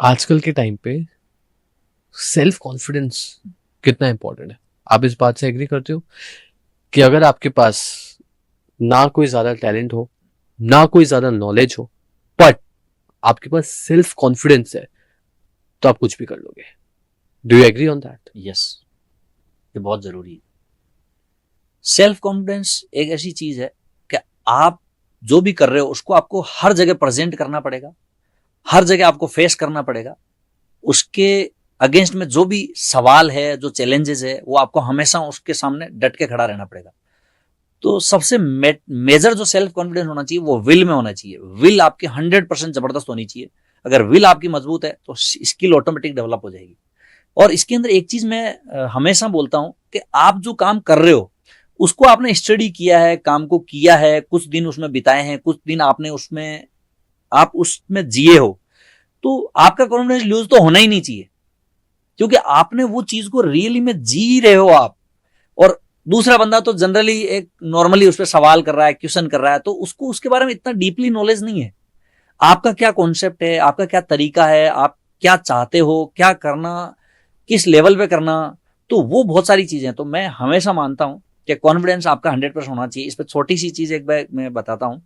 आजकल के टाइम पे सेल्फ कॉन्फिडेंस कितना इंपॉर्टेंट है? आप इस बात से एग्री करते हो कि अगर आपके पास ना कोई ज्यादा टैलेंट हो, ना कोई ज्यादा नॉलेज हो, बट आपके पास सेल्फ कॉन्फिडेंस है, तो आप कुछ भी कर लोगे? Do you agree on that? Yes, ये बहुत जरूरी है। सेल्फ कॉन्फिडेंस एक ऐसी चीज है कि आप जो भी कर रहे हो उसको आपको हर जगह प्रेजेंट करना पड़ेगा, हर जगह आपको फेस करना पड़ेगा। उसके अगेंस्ट में जो भी सवाल है, जो चैलेंजेस है, वो आपको हमेशा उसके सामने डट के खड़ा रहना पड़ेगा। तो सबसे मेजर जो सेल्फ कॉन्फिडेंस होना चाहिए वो विल में होना चाहिए। विल आपकी 100% जबरदस्त होनी चाहिए। अगर विल आपकी मजबूत है तो स्किल ऑटोमेटिक डेवलप हो जाएगी। और इसके अंदर एक चीज मैं हमेशा बोलता हूं कि आप जो काम कर रहे हो उसको आपने स्टडी किया है, काम को किया है, कुछ दिन उसमें बिताए हैं, कुछ दिन आपने उसमें आप उसमें जिए हो, तो आपका कॉन्फिडेंस लूज तो होना ही नहीं चाहिए, क्योंकि आपने वो चीज को रियली में जी रहे हो आप। और दूसरा बंदा तो जनरली एक नॉर्मली उस पर सवाल कर रहा है, क्वेश्चन कर रहा है, तो उसको उसके बारे में इतना डीपली नॉलेज नहीं है। आपका क्या कॉन्सेप्ट है, आपका क्या तरीका है, आप क्या चाहते हो, क्या करना, किस लेवल पे करना, तो वो बहुत सारी चीजें हैं। तो मैं हमेशा मानता हूं कि कॉन्फिडेंस आपका 100% होना चाहिए। इस पर छोटी सी चीज एक बार मैं बताता हूं।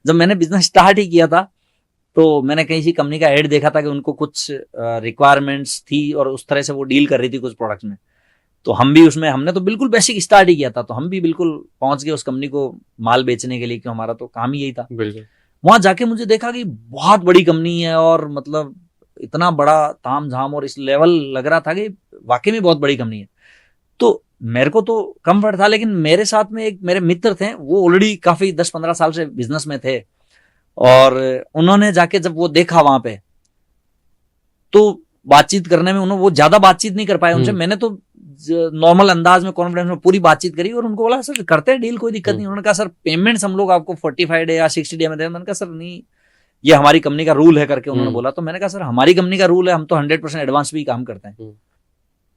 जब मैंने बिजनेस स्टार्ट ही किया था तो मैंने कहीं सी कंपनी का एड देखा था कि उनको कुछ रिक्वायरमेंट्स थी और उस तरह से वो डील कर रही थी कुछ प्रोडक्ट्स में। तो हम भी उसमें, हमने तो बिल्कुल बेसिक स्टार्ट ही किया था, तो हम भी बिल्कुल पहुंच गए उस कंपनी को माल बेचने के लिए, क्योंकि हमारा तो काम ही यही था। वहां जाके मुझे देखा कि बहुत बड़ी कंपनी है और मतलब इतना बड़ा ताम झाम और इस लेवल लग रहा था कि वाकई में बहुत बड़ी कंपनी है। तो मेरे को तो कम्फर्ट था, लेकिन मेरे साथ में एक मेरे मित्र थे, वो ऑलरेडी काफी 10-15 साल से बिजनेस में थे, और उन्होंने जाके जब वो देखा वहां पे, तो बातचीत करने में उन्होंने, वो ज्यादा बातचीत नहीं कर पाए उनसे। मैंने तो नॉर्मल अंदाज में कॉन्फिडेंस में पूरी बातचीत करी और उनको बोला सर करते हैं डील, कोई दिक्कत नहीं। उन्होंने कहा सर पेमेंट्स हम लोग आपको 45 डे या 60 डे में दें। मैंने कहा सर नहीं, ये हमारी कंपनी का रूल है करके उन्होंने बोला। तो मैंने कहा सर हमारी कंपनी का रूल है, हम तो 100% एडवांस भी काम करते हैं।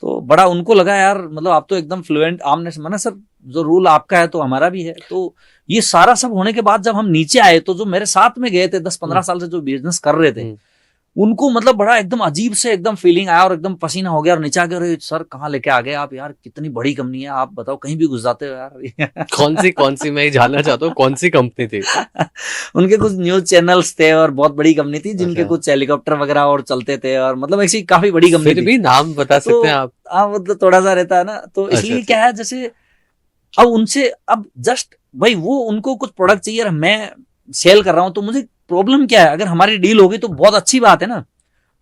तो बड़ा उनको लगा यार, मतलब आप तो एकदम फ्लुएंट। आमने से, मैंने सर जो रूल आपका है तो हमारा भी है। तो ये सारा सब होने के बाद जब हम नीचे आए तो जो मेरे साथ में गए थे 10-15 साल से जो बिजनेस कर रहे थे, उनको मतलब बड़ा एकदम अजीब से एकदम फीलिंग आया और एकदम पसीना हो गया और नीचे आ गए, सर कहाँ लेके आ गए आप यार, कितनी बड़ी कंपनी है, आप बताओ कहीं भी घुस जाते हो यार। कौन सी मैं जानना चाहता हूँ, कौन सी कंपनी थी? उनके कुछ न्यूज चैनल्स थे और बहुत बड़ी कंपनी थी, जिनके कुछ हेलीकॉप्टर वगैरह और चलते थे, और मतलब ऐसी काफी बड़ी कंपनी थी। भी नाम बता सकते हैं आप? हाँ, मतलब थोड़ा सा रहता है ना, तो इसलिए क्या है, जैसे अब उनसे, अब जस्ट भाई वो उनको कुछ प्रोडक्ट चाहिए और मैं सेल कर रहा हूँ, तो मुझे प्रॉब्लम क्या है? अगर हमारी डील होगी तो बहुत अच्छी बात है ना।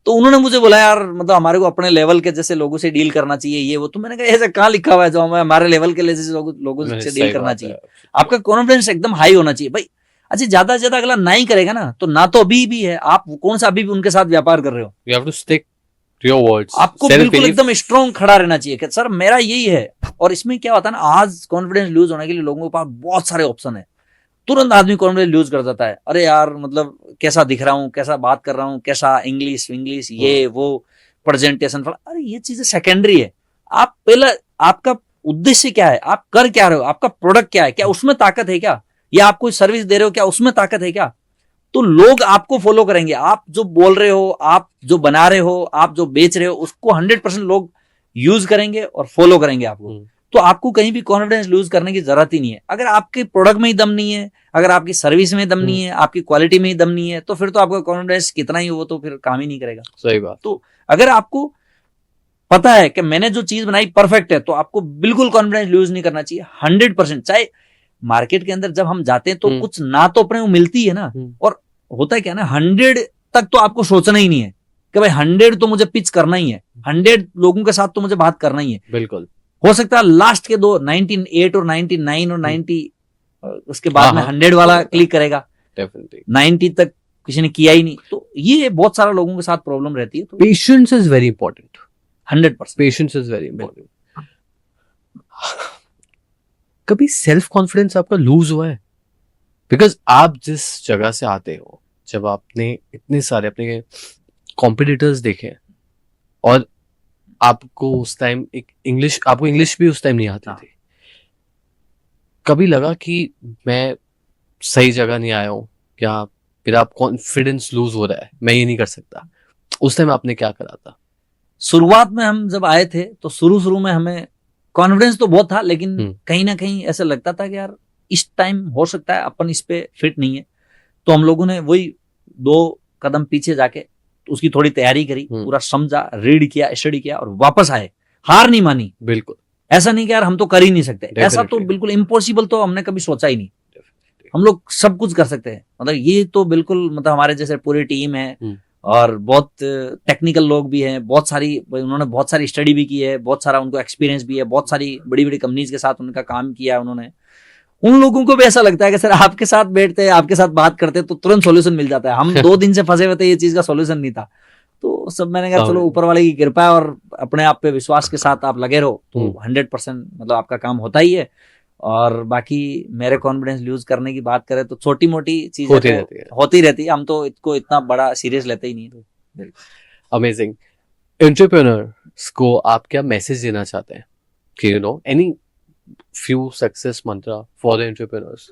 तो उन्होंने मुझे बोला यार, मतलब हमारे को अपने लेवल के जैसे लोगों से डील करना चाहिए, ये वो। तो मैंने कहा ऐसा कहाँ लिखा हुआ है जो हमें हमारे लेवल के जैसे लोगों से डील करना चाहिए? आपका कॉन्फिडेंस एकदम हाई होना चाहिए भाई। अच्छा, ज्यादा से ज्यादा अगला ना ही करेगा ना, तो ना तो अभी भी है, आप कौन सा अभी भी उनके साथ व्यापार कर रहे हो? You have to stick to your words. आपको बिल्कुल एकदम स्ट्रॉन्ग खड़ा रहना चाहिए कि सर मेरा यही है। और इसमें क्या होता है ना, आज कॉन्फिडेंस लूज होने के लिए लोगों के पास बहुत सारे ऑप्शन है, तुरंत आदमी कॉन्फिडेंस लूज कर जाता है। अरे यार, मतलब कैसा दिख रहा हूँ, कैसा बात कर रहा हूँ, कैसा इंग्लिश ये वो प्रेजेंटेशन, अरे ये चीजें सेकेंडरी है। आप पहले, आपका उद्देश्य क्या है, आप कर क्या रहे हो, आपका प्रोडक्ट क्या है, क्या उसमें ताकत है क्या, या आप कोई सर्विस दे रहे हो, क्या उसमें ताकत है क्या? तो लोग आपको फॉलो करेंगे। आप जो बोल रहे हो, आप जो बना रहे हो, आप जो बेच रहे हो, उसको 100% लोग यूज करेंगे और फॉलो करेंगे आपको। तो आपको कहीं भी कॉन्फिडेंस लूज करने की जरूरत ही नहीं है। अगर आपके प्रोडक्ट में ही दम नहीं है, अगर आपकी सर्विस में दम नहीं है, आपकी क्वालिटी में ही दम नहीं है, तो फिर तो आपका कॉन्फिडेंस कितना ही हो तो फिर काम ही नहीं करेगा। सही बात। तो अगर आपको पता है कि मैंने जो चीज बनाई परफेक्ट है, तो आपको बिल्कुल कॉन्फिडेंस लूज नहीं करना चाहिए 100%। चाहे मार्केट के अंदर जब हम जाते हैं तो कुछ ना तो अपने को मिलती है ना, और होता है क्या ना, 100 तक तो आपको सोचना ही नहीं है कि भाई 100 तो मुझे पिच करना ही है, 100 लोगों के साथ तो मुझे बात करना ही है। बिल्कुल। हो सकता है लास्ट के दो 98 और 99 और 90 उसके बाद में 100 वाला क्लिक करेगा, 90 तक किसी ने किया ही नहीं। तो ये बहुत सारा लोगों के साथ प्रॉब्लम रहती है। तो patience is very important. 100% patience is very important. कभी सेल्फ कॉन्फिडेंस आपका लूज हुआ है? बिकॉज आप जिस जगह से आते हो, जब आपने इतने सारे अपने कॉम्पिटिटर्स देखे और आपको उस टाइम आपको इंग्लिश भी उस टाइम नहीं आती थी, कभी लगा कि मैं सही जगह नहीं आया हूँ, या मेरा कॉन्फिडेंस लूज हो रहा है, मैं ये नहीं कर सकता? उस टाइम आपने क्या करा था? शुरुआत में हम जब आए थे तो शुरू में हमें कॉन्फिडेंस तो बहुत था, लेकिन कहीं ना कहीं ऐसा लगता था कि यार इस टाइम हो सकता है अपन इस पे फिट नहीं है। तो हम लोगों ने वही 2 कदम पीछे जाके उसकी थोड़ी तैयारी करी, पूरा समझा, रीड किया, स्टडी किया और वापस आए, हार नहीं मानी। बिल्कुल। ऐसा नहीं कि यार हम तो कर ही नहीं सकते, ऐसा तो Definitely. बिल्कुल इम्पॉसिबल तो हमने कभी सोचा ही नहीं। हम लोग सब कुछ कर सकते हैं, मतलब ये तो बिल्कुल, मतलब हमारे जैसे पूरी टीम है और बहुत टेक्निकल लोग भी हैं, बहुत सारी, उन्होंने बहुत सारी स्टडी भी की है, बहुत सारा उनको एक्सपीरियंस भी है, बहुत सारी बड़ी बड़ी कंपनीज के साथ उनका काम किया है उन्होंने। उन लोगों को भी ऐसा लगता है कि सर आपके साथ बैठते हैं, आपके साथ बात करते हैं तो तुरंत सॉल्यूशन मिल जाता है। हम 2 दिन से फंसे हुए थे, ये चीज का सॉल्यूशन नहीं था। तो सब मैंने कहा चलो ऊपर वाले की कृपा है और अपने आप पे विश्वास के साथ आप लगे रहो तो 100% मतलब आपका काम होता ही है। और बाकी मेरे कॉन्फिडेंस लूज करने की बात करें तो छोटी मोटी चीजें होती रहती है, हम तो इसको इतना बड़ा सीरियस लेते ही नहीं। अमेजिंग। एंटरप्रेन्योर्स को आप क्या मैसेज देना चाहते हैं कि any few success Mantra for the entrepreneurs?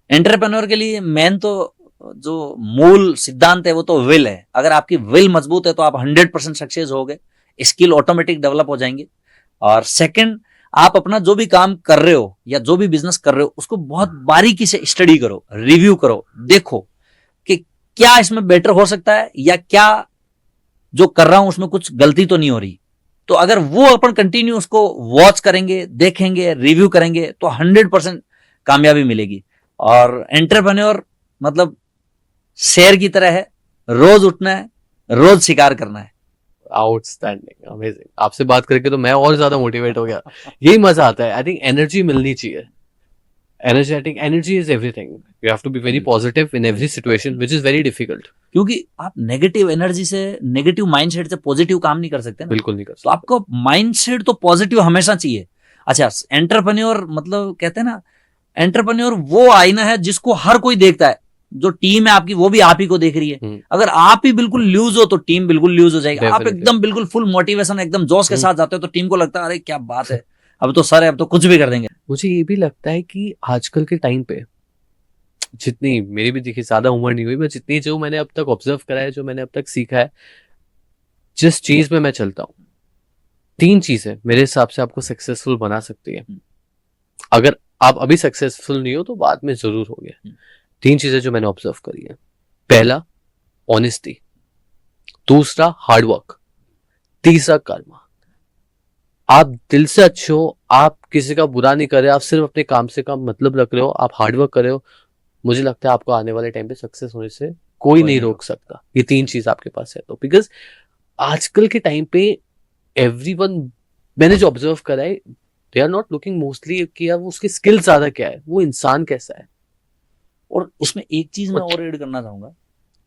Entrepreneur के लिए मेन तो जो मूल सिद्धांत है वो तो विल है। अगर आपकी विल मजबूत है तो आप 100% सक्सेस होगे, स्किल ऑटोमेटिक डेवलप हो जाएंगे। और सेकंड, आप अपना जो भी काम कर रहे हो या जो भी बिजनेस कर रहे हो उसको बहुत बारीकी से स्टडी करो, रिव्यू करो, देखो कि क्या इसमें बेटर हो सकता है या क्या जो कर रहा हूं उसमें कुछ गलती तो नहीं हो रही। तो अगर वो अपन कंटिन्यू उसको वॉच करेंगे, देखेंगे, रिव्यू करेंगे तो 100% कामयाबी मिलेगी। और एंटरप्रेन्योर मतलब शेर की तरह है, रोज उठना है, रोज शिकार करना है। Outstanding, amazing. आपसे बात करके तो मैं और ज्यादा मोटिवेट हो गया। यही मजा आता है। आई थिंक एनर्जी मिलनी चाहिए। Energetic, energy is everything. You have to be very positive in every situation which is very difficult. क्योंकि आप नेगेटिव एनर्जी से, नेगेटिव माइंडसेट से पॉजिटिव काम नहीं कर सकते ना। बिल्कुल नहीं कर सकते। तो आपको माइंडसेट तो पॉजिटिव हमेशा चाहिए। अच्छा, एंटरप्रेन्योर मतलब कहते हैं ना, एंटरप्रेन्योर वो आईना है जिसको हर कोई देखता है। जो टीम है आपकी वो भी आप ही को देख रही है। अगर आप ही बिल्कुल लूज हो तो टीम बिल्कुल लूज हो जाएगी। आप एकदम बिल्कुल फुल मोटिवेशन, एकदम जोश के साथ जाते हो तो टीम को लगता है अरे क्या बात है, अब तो सर अब तो कुछ भी कर देंगे। मुझे ये भी लगता है कि आजकल के टाइम पे, जितनी मेरी भी देखिए ज्यादा उम्र नहीं हुई, मैं जितनी जो मैंने अब तक ऑब्जर्व करा है, जो मैंने अब तक सीखा है, जिस चीज में मैं चलता हूँ, 3 चीजें मेरे हिसाब से आपको सक्सेसफुल बना सकती है। अगर आप अभी सक्सेसफुल नहीं हो तो बाद में जरूर होगे। 3 चीजें जो मैंने ऑब्जर्व करी है। पहला, ऑनेस्टी। दूसरा, हार्डवर्क। तीसरा, कर्म। आप दिल से अच्छे हो, आप किसी का बुरा नहीं कर रहे, आप सिर्फ अपने काम से काम मतलब रख रहे हो, आप हार्डवर्क कर रहे हो, मुझे लगता है आपको आने वाले टाइम पे सक्सेस होने से कोई नहीं रोक सकता। ये 3 चीज आपके पास है तो। बिकॉज आजकल के टाइम पे एवरीवन, मैंने जो ऑब्जर्व करा है, they are not looking mostly कि यार वो उसकी स्किल ज्यादा क्या है, वो इंसान कैसा है। और उसमें एक चीज मैं और ऐड करना चाहूंगा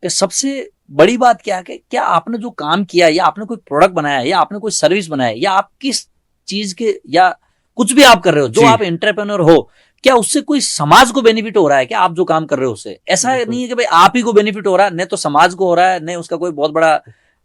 कि सबसे बड़ी बात क्या है कि क्या आपने जो काम किया, या आपने कोई प्रोडक्ट बनाया, या आपने कोई सर्विस बनाया, या आप किस चीज के, या कुछ भी आप कर रहे हो, जो आप एंटरप्रेन्योर हो, क्या उससे कोई समाज को बेनिफिट हो रहा है? क्या आप जो काम कर रहे हो उससे, ऐसा नहीं है कि भाई आप ही को बेनिफिट हो रहा है, नहीं तो समाज को हो रहा है, नहीं उसका कोई बहुत बड़ा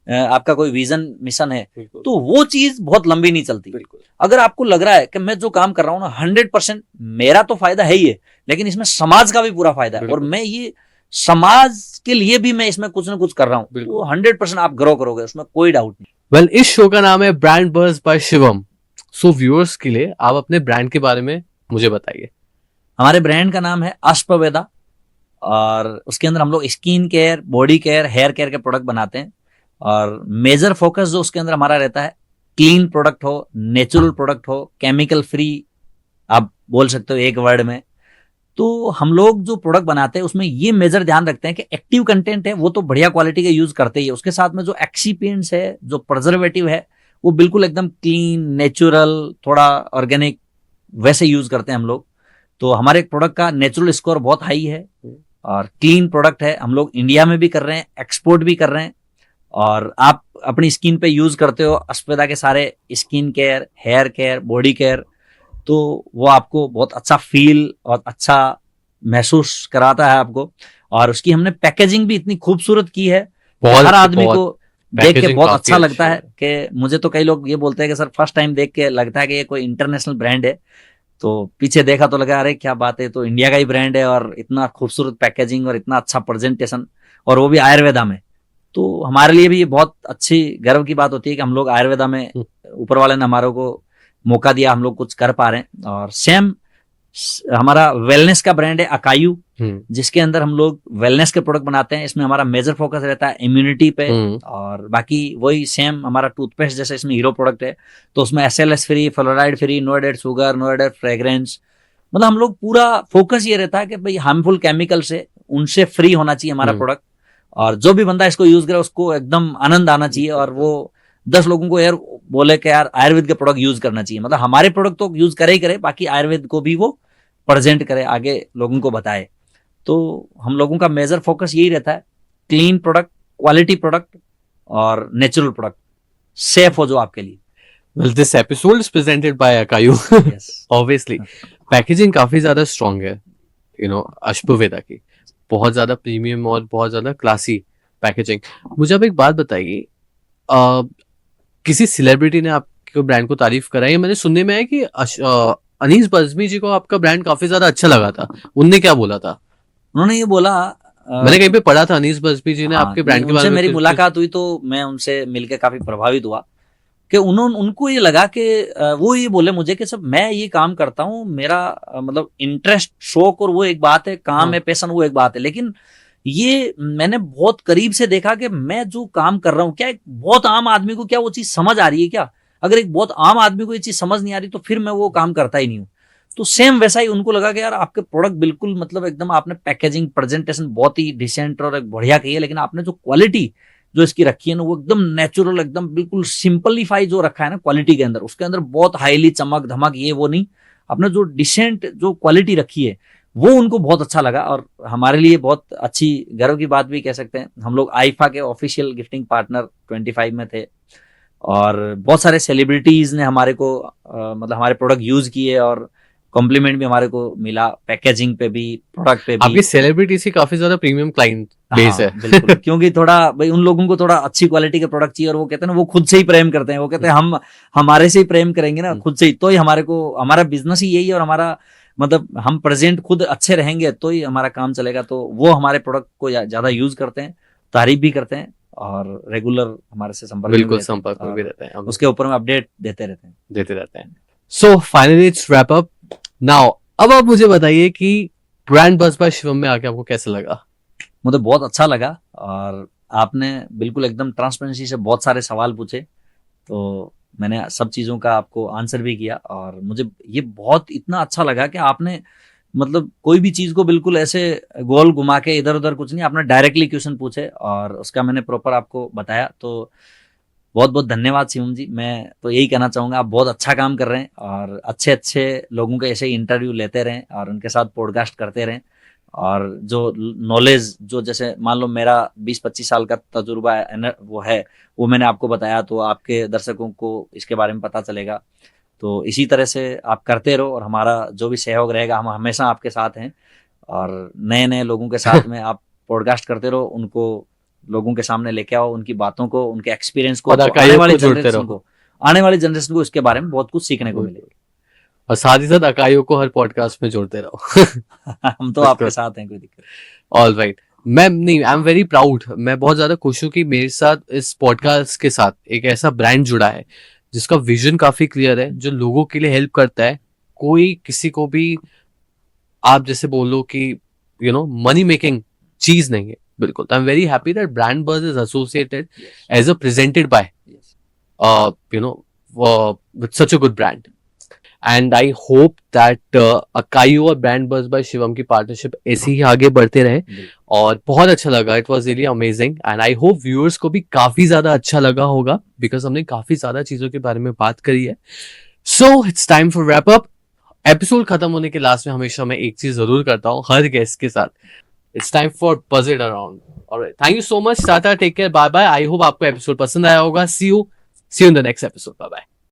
आपका कोई विजन मिशन है, तो वो चीज बहुत लंबी नहीं चलती। अगर आपको लग रहा है कि मैं जो काम कर रहा हूं ना 100% मेरा तो फायदा है ही है, लेकिन इसमें समाज का भी पूरा फायदा है, और मैं ये समाज के लिए भी मैं इसमें कुछ ना कुछ कर रहा हूं, तो 100% आप ग्रो करोगे, उसमें कोई डाउट नहीं। वेल, इस शो का नाम है brand buzz by Shivam. So viewers के लिए आप अपने ब्रांड के बारे में मुझे बताइए। हमारे ब्रांड का नाम है अश्ववेदा, और उसके अंदर हम लोग skin care, body care, hair care के प्रोडक्ट बनाते हैं। और मेजर फोकस जो उसके अंदर हमारा रहता है, क्लीन प्रोडक्ट हो, नेचुरल प्रोडक्ट हो, केमिकल फ्री आप बोल सकते हो एक वर्ड में। तो हम लोग जो प्रोडक्ट बनाते हैं उसमें ये मेजर ध्यान रखते हैं कि एक्टिव कंटेंट है वो तो बढ़िया क्वालिटी का यूज करते ही है, उसके साथ में जो एक्सीपिएंट्स है, जो प्रिजर्वेटिव है, वो बिल्कुल एकदम क्लीन, नेचुरल, थोड़ा ऑर्गेनिक वैसे यूज करते हैं हम लोग। तो हमारे प्रोडक्ट का नेचुरल स्कोर बहुत हाई है और क्लीन प्रोडक्ट है। हम लोग इंडिया में भी कर रहे हैं, एक्सपोर्ट भी कर रहे हैं। और आप अपनी स्किन पे यूज करते हो अश्ववेदा के सारे skin care, hair care, body care, तो वो आपको बहुत अच्छा फील और अच्छा महसूस कराता है आपको। और उसकी हमने पैकेजिंग भी इतनी खूबसूरत की है, हर आदमी को देख के बहुत अच्छा लगता है कि मुझे तो कई लोग ये बोलते हैं कि सर फर्स्ट टाइम देख के लगता है कि ये कोई इंटरनेशनल ब्रांड है, तो पीछे देखा तो लगा अरे क्या बात है, तो इंडिया का ही ब्रांड है, और इतना खूबसूरत पैकेजिंग और इतना अच्छा प्रेजेंटेशन, और वो भी आयुर्वेदा में। तो हमारे लिए भी ये बहुत अच्छी गर्व की बात होती है कि हम लोग आयुर्वेदा में, ऊपर वाले ने हमारे को मौका दिया, हम लोग कुछ कर पा रहे हैं। और सेम हमारा वेलनेस का ब्रांड है अकायू, हम्म, जिसके अंदर हम लोग वेलनेस के प्रोडक्ट बनाते हैं। इसमें हमारा मेजर फोकस रहता है इम्यूनिटी पे, और बाकी वही सेम हमारा टूथपेस्ट जैसे इसमें हीरो प्रोडक्ट है, तो उसमें SLS free, fluoride free, no added sugar, no added fragrance. मतलब हम लोग पूरा फोकस ये रहता है कि भाई हार्मफुल केमिकल से उनसे फ्री होना चाहिए हमारा प्रोडक्ट, और जो भी बंदा इसको यूज करे उसको एकदम आनंद आना चाहिए, और वो 10 लोगों को यार बोले कि यार आयुर्वेद के प्रोडक्ट यूज करना चाहिए। मतलब हमारे प्रोडक्ट तो यूज करे ही करे, बाकी आयुर्वेद को भी वो प्रेजेंट करे, आगे लोगों को बताए। तो हम लोगों का मेजर फोकस यही रहता है, क्लीन प्रोडक्ट, क्वालिटी प्रोडक्ट और नेचुरल प्रोडक्ट, सेफ हो जो आपके लिए। well this episode is presented by Akayu Yes. obviously packaging काफी ज्यादा स्ट्रांग है, अश्ववेदा की बहुत ज्यादा प्रीमियम और बहुत ज्यादा क्लासी पैकेजिंग। मुझे अब एक बात बताइए, किसी सेलिब्रिटी ने आपके ब्रांड को तारीफ करा है? मैंने सुनने में है कि अनीस बज्मी जी को आपका ब्रांड काफी ज्यादा अच्छा लगा था, उनने क्या बोला था? उन्होंने ये बोला, मैंने कहीं पे पढ़ा था अनीस बज्मी जी ने आपके ब्रांड के बारे में, मेरी मुलाकात हुई तो मैं उनसे मिलकर काफी प्रभावित हुआ कि उनको ये लगा कि वो ये बोले मुझे कि सब मैं ये काम करता हूँ, मेरा मतलब इंटरेस्ट, शौक और वो एक बात है, काम है, पैशन वो एक बात है, लेकिन ये मैंने बहुत करीब से देखा कि मैं जो काम कर रहा हूँ, क्या एक बहुत आम आदमी को क्या वो चीज समझ आ रही है क्या? अगर एक बहुत आम आदमी को ये चीज समझ नहीं आ रही तो फिर मैं वो काम करता ही नहीं हूँ। तो सेम वैसा ही उनको लगा कि यार आपके प्रोडक्ट बिल्कुल मतलब एकदम, आपने पैकेजिंग प्रेजेंटेशन बहुत ही डिसेंट और एक बढ़िया की है, लेकिन आपने जो क्वालिटी जो इसकी रखी है ना, वो एकदम नेचुरल, एकदम बिल्कुल सिंपलीफाई जो रखा है ना क्वालिटी के अंदर, उसके अंदर बहुत हाईली चमक धमक ये वो नहीं, आपने जो डिसेंट जो क्वालिटी रखी है वो उनको बहुत अच्छा लगा। और हमारे लिए बहुत अच्छी गर्व की बात भी कह सकते हैं, हम लोग आईफा के ऑफिशियल गिफ्टिंग पार्टनर 25 में थे, और बहुत सारे सेलिब्रिटीज ने हमारे को मतलब हमारे प्रोडक्ट यूज किए, और कॉम्प्लीमेंट भी हमारे को मिला, पैकेजिंग पे भी, प्रोडक्ट पे भी। आपकी सेलिब्रिटी से काफी ज्यादा प्रीमियम क्लाइंट बेस है। बिल्कुल क्योंकि थोड़ा भाई उन लोगों को थोड़ा अच्छी क्वालिटी के प्रोडक्ट चाहिए, और वो कहते हैं ना, वो खुद से ही प्रेम करते हैं, वो कहते हैं हम हमारे से ही प्रेम करेंगे ना खुद से ही, तो ही हमारे को, हमारा बिजनेस ही यही है, और हमारा मतलब हम प्रेजेंट खुद अच्छे रहेंगे तो ही हमारा काम चलेगा। तो वो हमारे प्रोडक्ट को ज्यादा यूज करते हैं, तारीफ भी करते हैं, और रेगुलर हमारे से संपर्क बिल्कुल संपर्क में भी रहते हैं, उसके ऊपर में अपडेट देते रहते हैं। So finally it's wrap up now. अब आप मुझे बताइए कि ब्रांड बज़ बाय शिवम में आके आपको कैसा लगा? मुझे बहुत अच्छा लगा, और आपने बिल्कुल एकदम ट्रांसपेरेंसी से बहुत सारे सवाल पूछे, तो मैंने सब चीज़ों का आपको आंसर भी किया, और मुझे ये बहुत इतना अच्छा लगा कि आपने मतलब कोई भी चीज़ को बिल्कुल ऐसे गोल घुमा के इधर उधर कुछ नहीं, आपने डायरेक्टली क्वेश्चन पूछे और उसका मैंने प्रॉपर आपको बताया। तो बहुत बहुत धन्यवाद शिवम जी। मैं तो यही कहना चाहूँगा, आप बहुत अच्छा काम कर रहे हैं, और अच्छे अच्छे लोगों के ऐसे ही इंटरव्यू लेते रहें, और उनके साथ पॉडकास्ट करते रहें, और जो नॉलेज जो जैसे मान लो मेरा 20-25 साल का तजुर्बा है वो मैंने आपको बताया, तो आपके दर्शकों को इसके बारे में पता चलेगा। तो इसी तरह से आप करते रहो, और हमारा जो भी सहयोग रहेगा हम हमेशा आपके साथ हैं, और नए नए लोगों के साथ में आप पॉडकास्ट करते रहो, उनको लोगों के सामने लेके आओ, उनकी बातों को, उनके एक्सपीरियंस को, आने वाली जनरेशन को इसके बारे में बहुत कुछ सीखने को मिलेगा, और साथ ही साथ अकाइयों को हर पॉडकास्ट में जोड़ते रहो। हम तो आपके साथ हैं, कोई दिक्कत। ऑल राइट, मैं नहीं, आई एम वेरी प्राउड, मैं बहुत ज्यादा खुश हूँ कि मेरे साथ इस पॉडकास्ट के साथ एक ऐसा ब्रांड जुड़ा है जिसका विजन काफी क्लियर है, जो लोगों के लिए हेल्प करता है। कोई किसी को भी आप जैसे बोलो कि मनी मेकिंग चीज नहीं है, बिल्कुल। I am very happy that brand buzz is associated as a presented by with such a good brand, and I hope that अकायू और ब्रांड बज़ बाय शिवम की पार्टनरशिप ऐसी ही आगे बढ़ते रहे, और बहुत अच्छा लगा, it was really amazing, and I hope viewers को भी काफी ज्यादा अच्छा लगा होगा, बिकॉज हमने काफी ज्यादा चीजों के बारे में बात करी है। So it's time for wrap up. Episode खत्म होने के लास्ट में हमेशा मैं एक चीज जरूर करता हूँ हर गेस्ट के साथ, it's time for buzz it around. Alright, thank you so much, tata, take care, bye bye. I hope आपको एपिसोड पसंद आया होगा। See you in the next episode, bye bye.